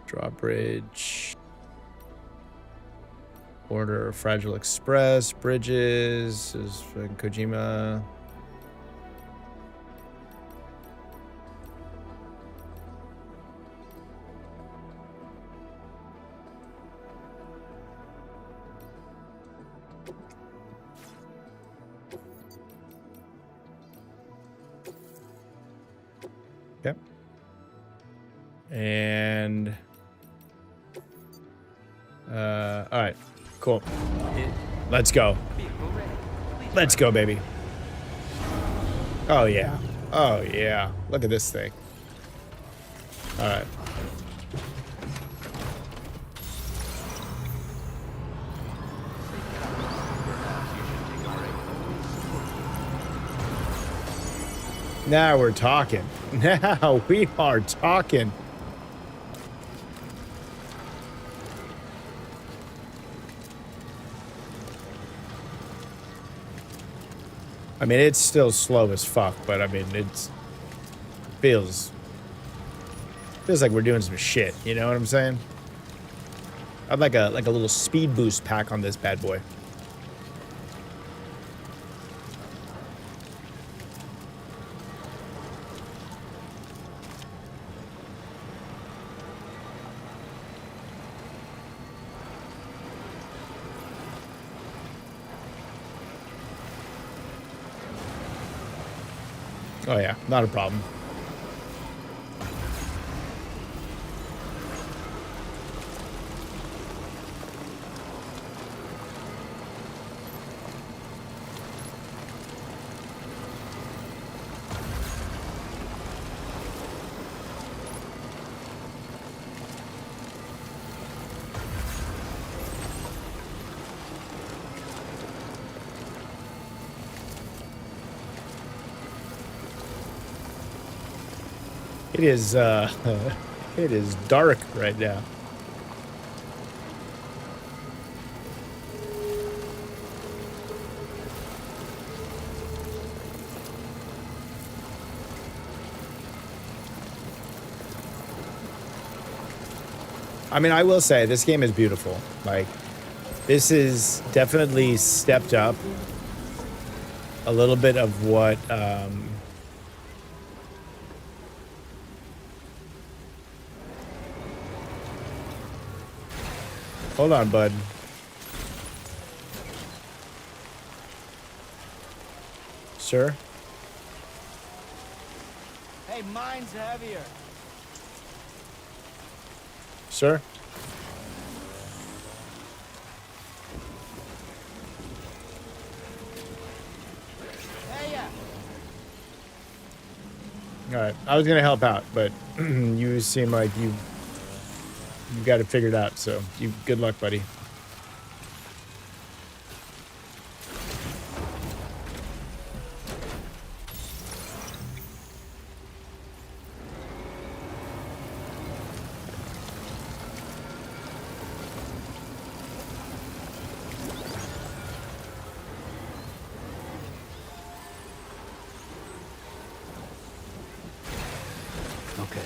Drawbridge. Order Fragile Express, Bridges, is Kojima. Okay. And all right, cool. Let's go. Let's go, baby. Oh yeah. Oh yeah. Look at this thing. All right. Now we're talking. Now we are talking. I mean, it's still slow as fuck, but I mean, feels like we're doing some shit. You know what I'm saying? I'd like a little speed boost pack on this bad boy. Oh yeah, not a problem. It is, it is dark right now. I mean, I will say, this game is beautiful. Like, this is definitely stepped up a little bit of what, hold on, bud. Sir? Hey, mine's heavier. Sir? Hey, yeah. Alright, I was gonna help out, but you seem like you got it figured out, so good luck, buddy. Okay.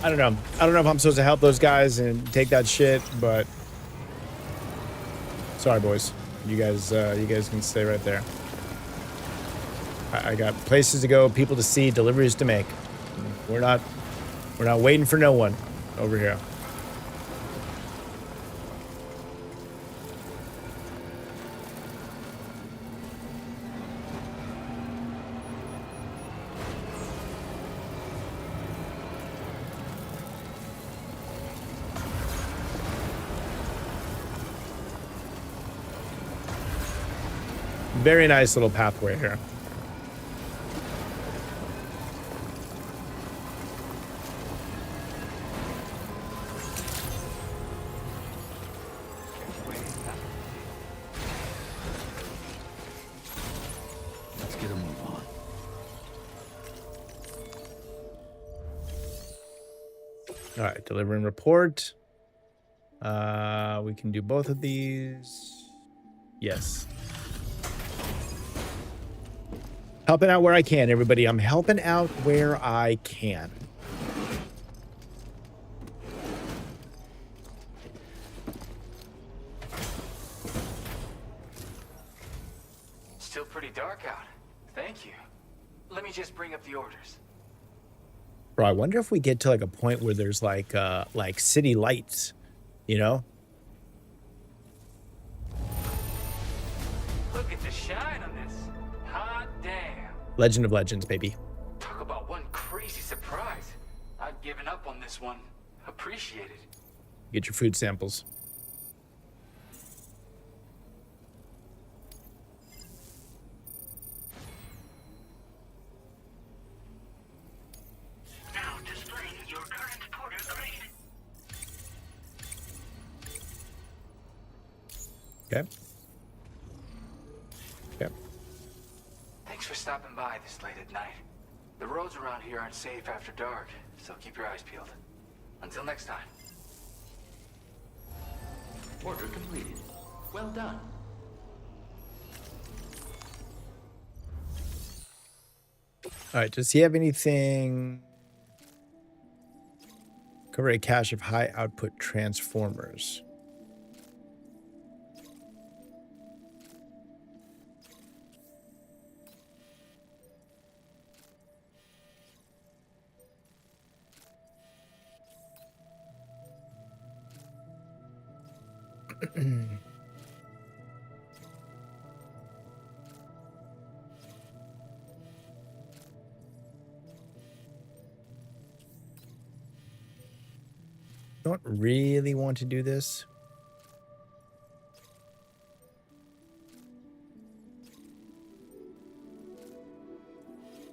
I don't know. I don't know if I'm supposed to help those guys and take that shit, but sorry, boys. You guys can stay right there. I got places to go, people to see, deliveries to make. We're not waiting for no one over here. Very nice little pathway here. Let's get a move on. All right, delivering report. We can do both of these. Yes. Helping out where I can, everybody. I'm helping out where I can. Still pretty dark out. Thank you. Let me just bring up the orders. Bro, I wonder if we get to like a point where there's like city lights, you know? Look at the shine on this. Hot damn. Legend of Legends, baby. Talk about one crazy surprise. I've given up on this one. Appreciate it. Get your food samples. Now displaying your current porter grade. Okay. Okay. Thanks for stopping by this late at night. The roads around here aren't safe after dark, so keep your eyes peeled. Until next time. Order completed. Well done. All right, does he have anything? Cover a cache of high output transformers. Don't really want to do this.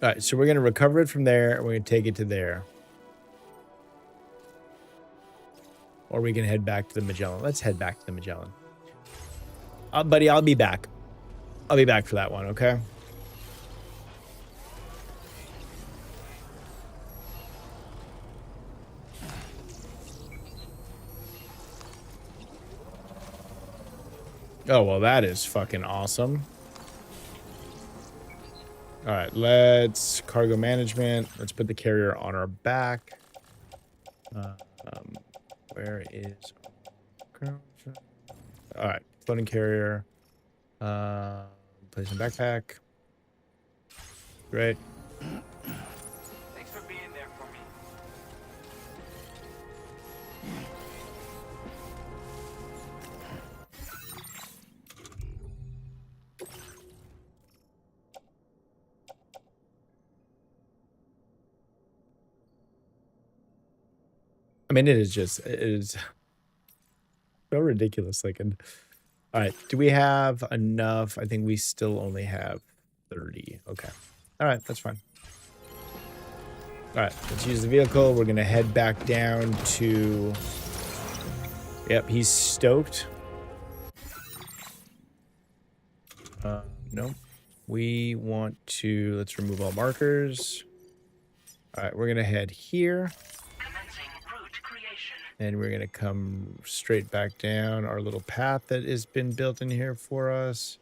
All right, so we're going to recover it from there, and we're going to take it to there. Or we can head back to the Magellan. Let's head back to the Magellan. Buddy, I'll be back. I'll be back for that one, okay? Oh, well, that is fucking awesome. All right, let's cargo management. Let's put the carrier on our back. Where is... All right, floating carrier. Place in backpack. Great. Thanks for being there for me. I mean, it is so ridiculous. Like, and all right, do we have enough? I think we still only have 30. Okay. All right, that's fine. All right, let's use the vehicle. We're gonna head back down to. Yep, he's stoked. Nope. We want to. Let's remove all markers. All right, we're gonna head here. And we're going to come straight back down our little path that has been built in here for us.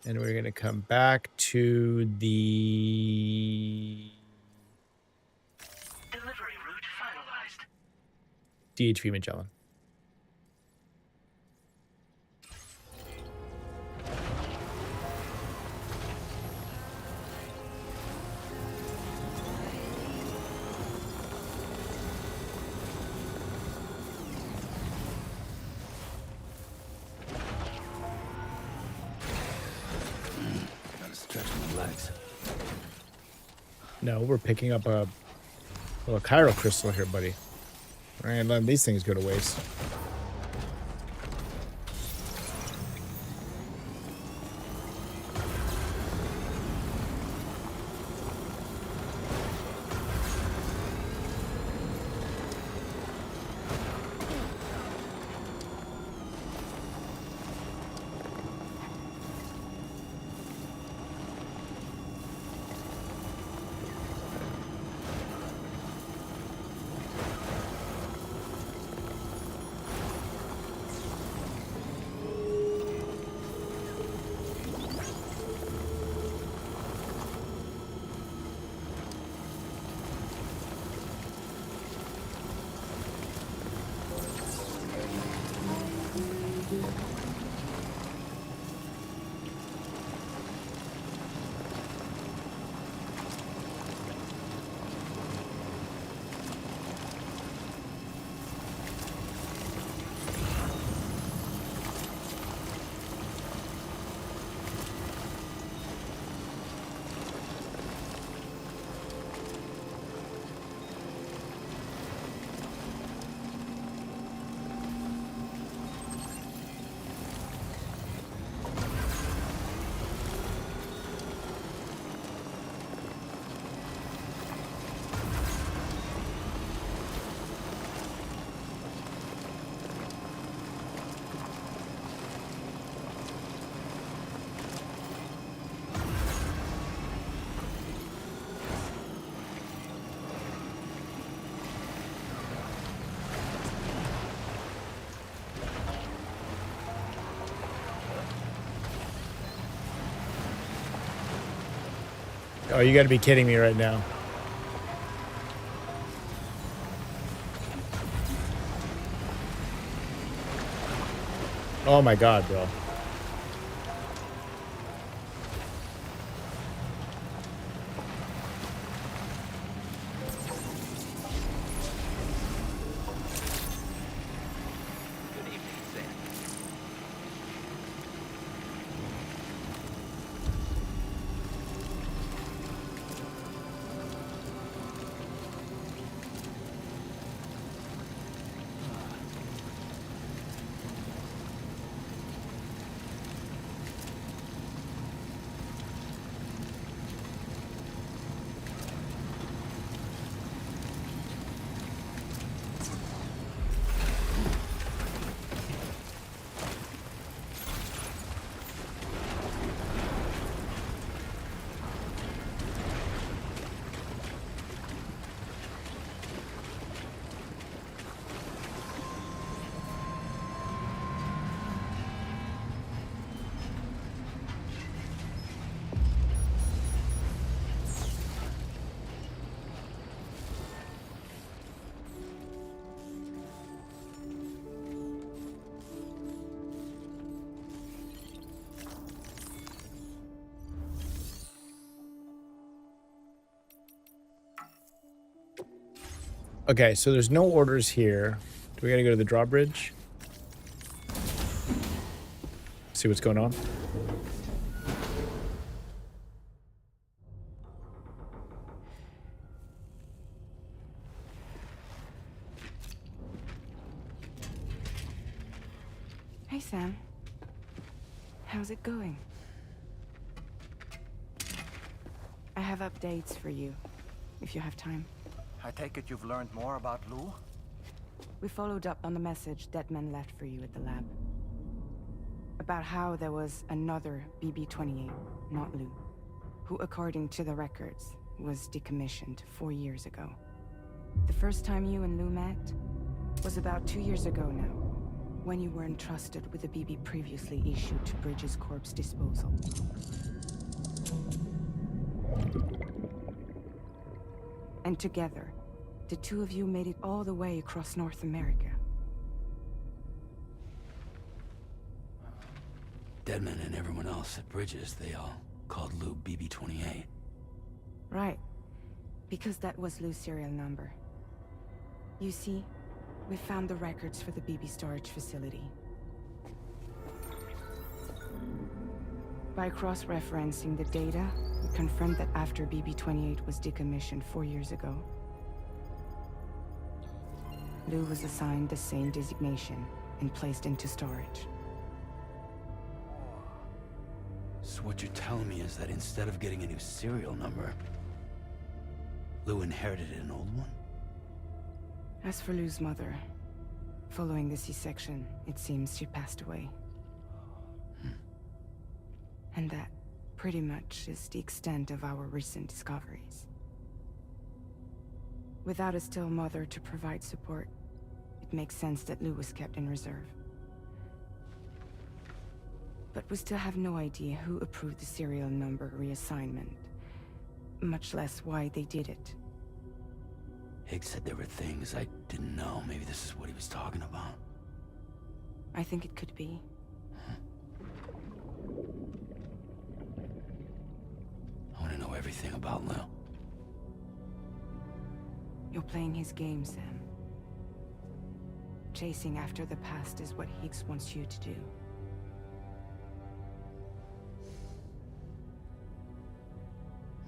And we're going to come back to the... Delivery route finalized. DHV Magellan. Gotta stretch my legs. No, we're picking up a little Cairo crystal here, buddy. I ain't letting these things go to waste. Oh, you gotta be kidding me right now. Oh my god, bro. Good evening, Sam. Okay, so there's no orders here. Do we gotta go to the drawbridge? See what's going on? Hey, Sam. How's it going? I have updates for you, if you have time. I take it you've learned more about Lou? We followed up on the message Deadman left for you at the lab. About how there was another BB-28, not Lou, who, according to the records, was decommissioned 4 years ago. The first time you and Lou met was about 2 years ago now, when you were entrusted with a BB previously issued to Bridges Corp's disposal. And together, the two of you made it all the way across North America. Deadman and everyone else at Bridges, they all called Lou BB-28. Right. Because that was Lou's serial number. You see, we found the records for the BB storage facility. By cross-referencing the data, we confirmed that after BB-28 was decommissioned 4 years ago, Lou was assigned the same designation and placed into storage. So what you're telling me is that instead of getting a new serial number, Lou inherited an old one? As for Lou's mother, following the C-section, it seems she passed away. And that, pretty much, is the extent of our recent discoveries. Without a still mother to provide support, it makes sense that Lou was kept in reserve. But we still have no idea who approved the serial number reassignment, much less why they did it. Higgs said there were things I didn't know. Maybe this is what he was talking about. I think it could be. I want to know everything about Lou. You're playing his game, Sam. Chasing after the past is what Higgs wants you to do.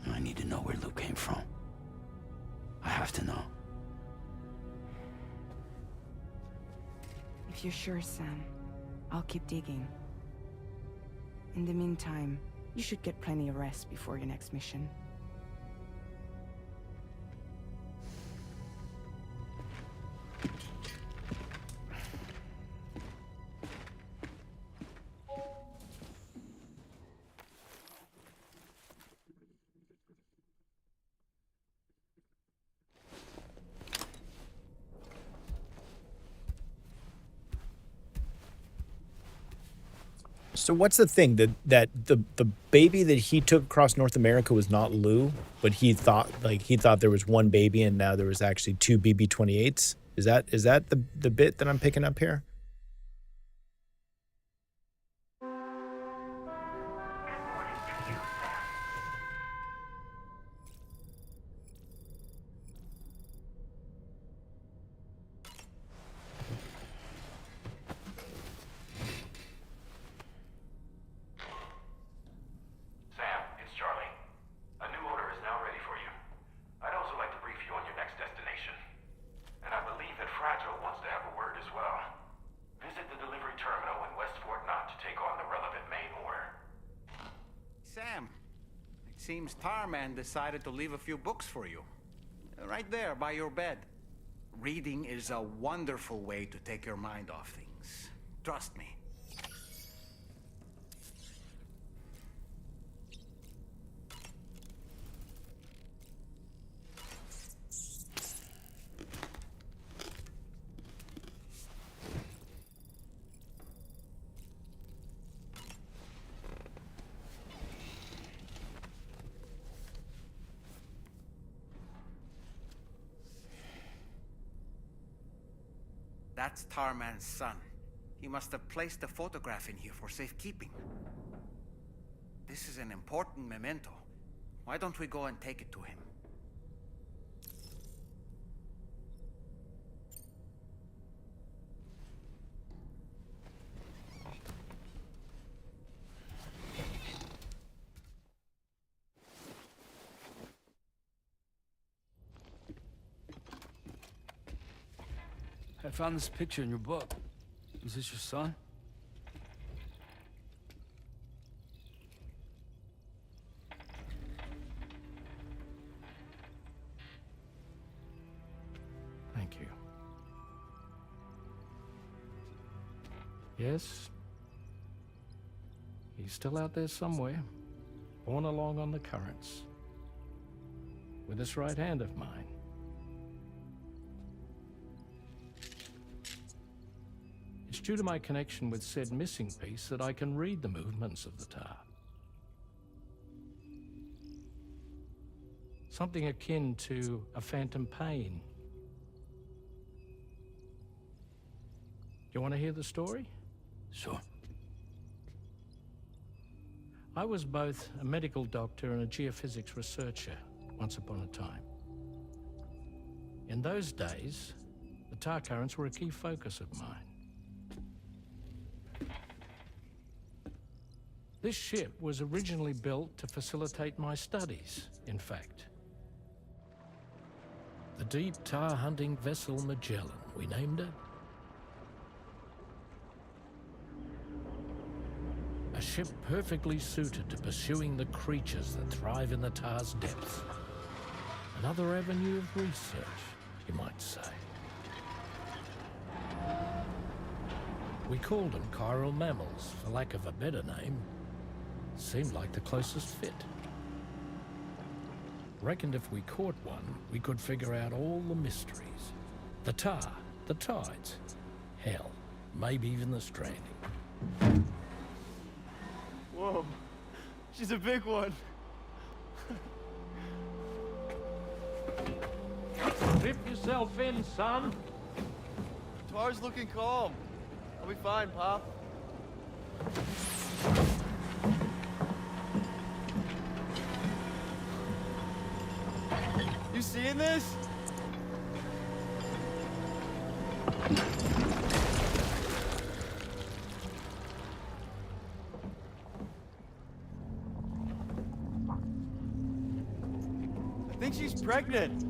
I need to know where Lou came from. I have to know. If you're sure, Sam, I'll keep digging. In the meantime, you should get plenty of rest before your next mission. So what's the thing that the baby that he took across North America was not Lou, but he thought there was one baby and now there was actually two BB-28s? Is that the bit that I'm picking up here? Sam, it's Charlie. A new order is now ready for you. I'd also like to brief you on your next destination. And I believe that Fragile wants to have a word as well. Visit the delivery terminal in West Fort Knott to take on the relevant main order. Sam, it seems Tarman decided to leave a few books for you. Right there, by your bed. Reading is a wonderful way to take your mind off things. Trust me. That's Tarman's son. He must have placed a photograph in here for safekeeping. This is an important memento. Why don't we go and take it to him? I found this picture in your book. Is this your son? Thank you. Yes. He's still out there somewhere, borne along on the currents, with this right hand of mine. It's due to my connection with said missing piece that I can read the movements of the tar. Something akin to a phantom pain You want to hear the story? Sure. I was both a medical doctor and a geophysics researcher once upon a time. In those days, the tar currents were a key focus of mine. This ship was originally built to facilitate my studies, in fact. The deep tar hunting vessel Magellan, we named it. A ship perfectly suited to pursuing the creatures that thrive in the tar's depths. Another avenue of research, you might say. We called them chiral mammals, for lack of a better name. Seemed like the closest fit. Reckoned if we caught one, we could figure out all the mysteries. The tar, the tides, hell, maybe even the stranding. Whoa, she's a big one. Dip yourself in, son. Tar's looking calm. I'll be fine, Pop. You seeing this? I think she's pregnant.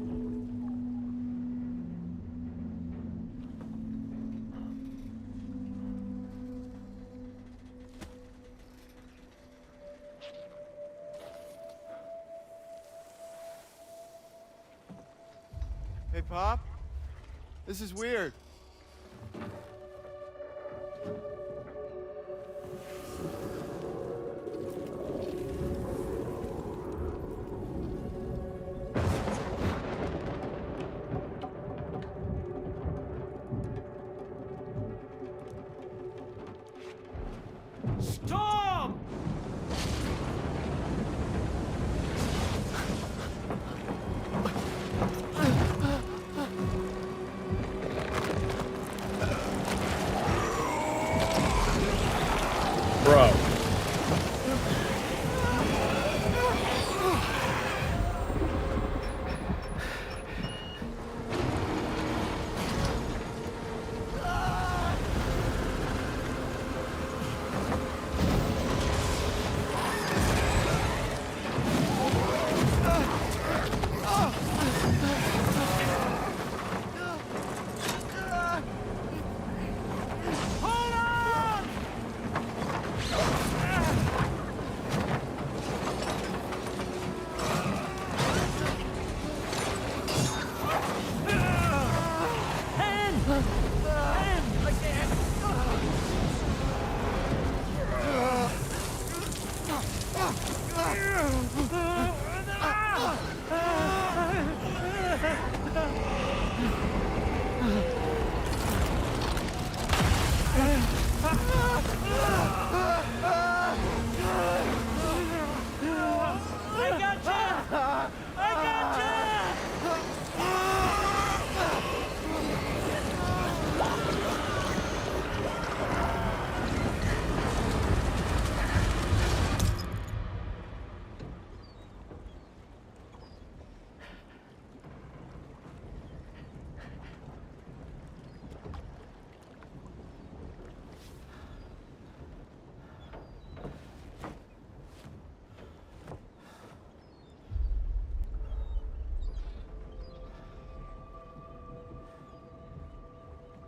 Hey, Pop. This is weird. Storm! Bro.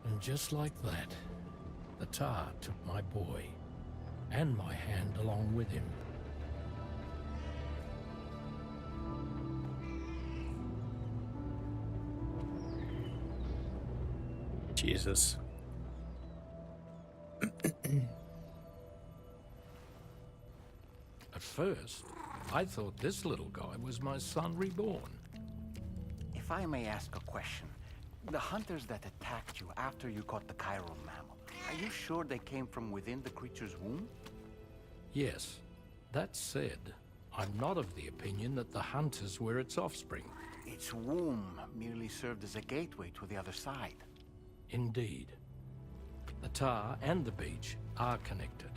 And just like that, the tar took my boy, and my hand along with him. Jesus. At first, I thought this little guy was my son reborn. If I may ask a question, the hunters that attacked you after you caught the chiral mammal, are you sure they came from within the creature's womb? Yes. That said, I'm not of the opinion that the hunters were its offspring. Its womb merely served as a gateway to the other side. Indeed. The tar and the beach are connected.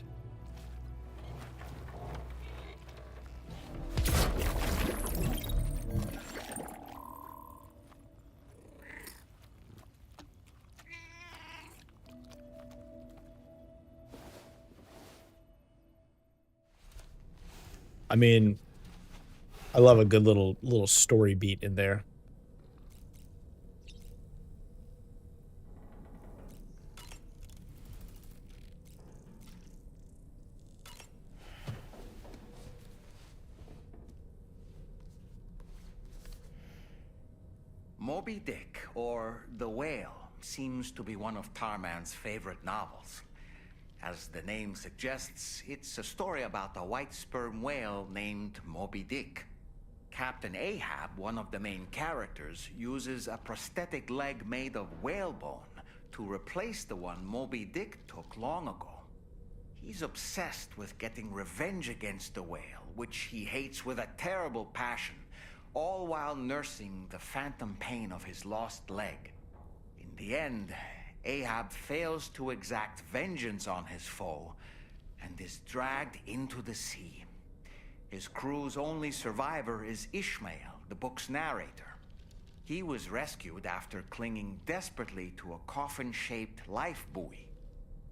I mean, I love a good little story beat in there. Moby Dick, or The Whale, seems to be one of Tarman's favorite novels. As the name suggests, it's a story about a white sperm whale named Moby Dick. Captain Ahab, one of the main characters, uses a prosthetic leg made of whalebone to replace the one Moby Dick took long ago. He's obsessed with getting revenge against the whale, which he hates with a terrible passion, all while nursing the phantom pain of his lost leg. In the end, Ahab fails to exact vengeance on his foe and is dragged into the sea. His crew's only survivor is Ishmael, the book's narrator. He was rescued after clinging desperately to a coffin-shaped life buoy.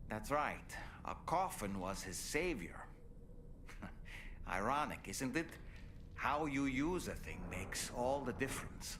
That's right, a coffin was his savior. Ironic, isn't it? How you use a thing makes all the difference.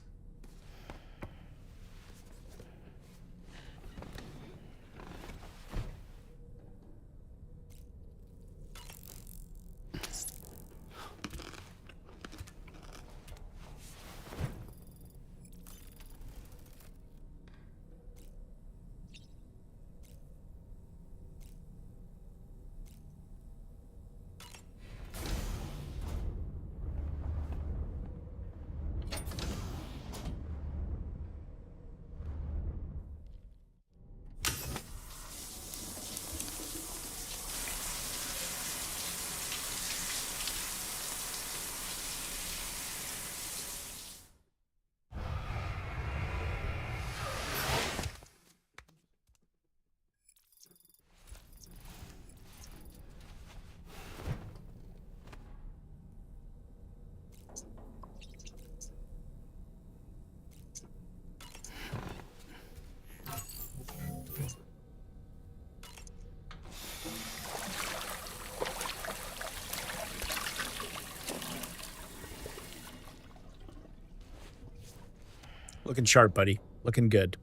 Looking sharp, buddy. Looking good.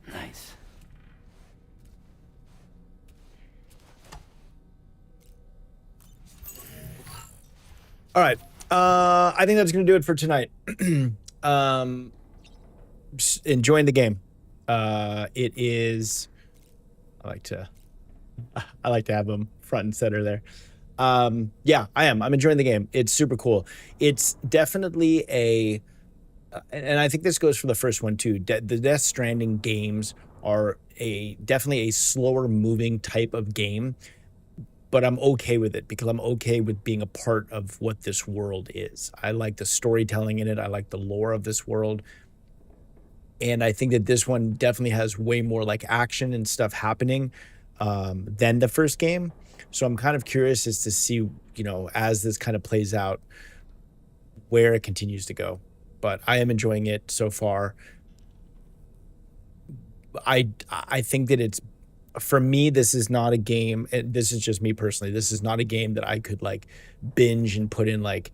Nice. All right. I think that's going to do it for tonight. Enjoying the game. It is. I like to have them front and center there. Yeah, I am. I'm enjoying the game. It's super cool. It's definitely and I think this goes for the first one too. The Death Stranding games are definitely a slower moving type of game, but I'm okay with it because I'm okay with being a part of what this world is. I like the storytelling in it. I like the lore of this world. And I think that this one definitely has way more like action and stuff happening than the first game. So I'm kind of curious as to see, as this kind of plays out, where it continues to go. But I am enjoying it so far. I think that for me, this is not a game. This is just me personally. This is not a game that I could like binge and put in like,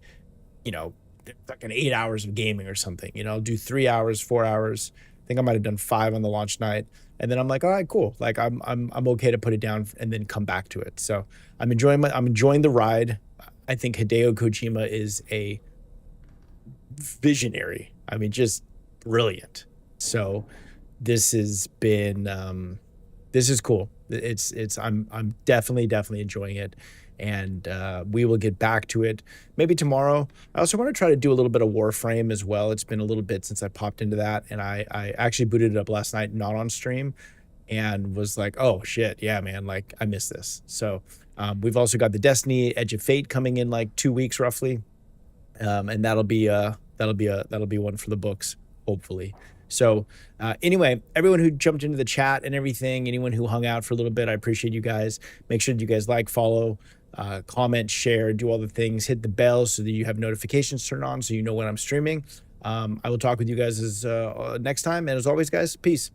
fucking 8 hours of gaming or something. I'll do 3 hours, 4 hours. I think I might have done 5 on the launch night. And then I'm like, all right, cool. Like I'm okay to put it down and then come back to it. So I'm enjoying the ride. I think Hideo Kojima is a visionary. I mean, just brilliant. So this has been this is cool. I'm definitely enjoying it. And we will get back to it maybe tomorrow. I also want to try to do a little bit of Warframe as well. It's been a little bit since I popped into that, and I actually booted it up last night, not on stream, and was like, oh shit, yeah, man, like I missed this. So we've also got the Destiny Edge of Fate coming in like 2 weeks roughly, and that'll be one for the books. hopefully. So anyway, everyone who jumped into the chat and everything, anyone who hung out for a little bit, I appreciate you guys. Make sure that you guys like, follow, comment, share, do all the things, hit the bell so that you have notifications turned on so you know when I'm streaming. I will talk with you guys next time. And as always, guys, peace.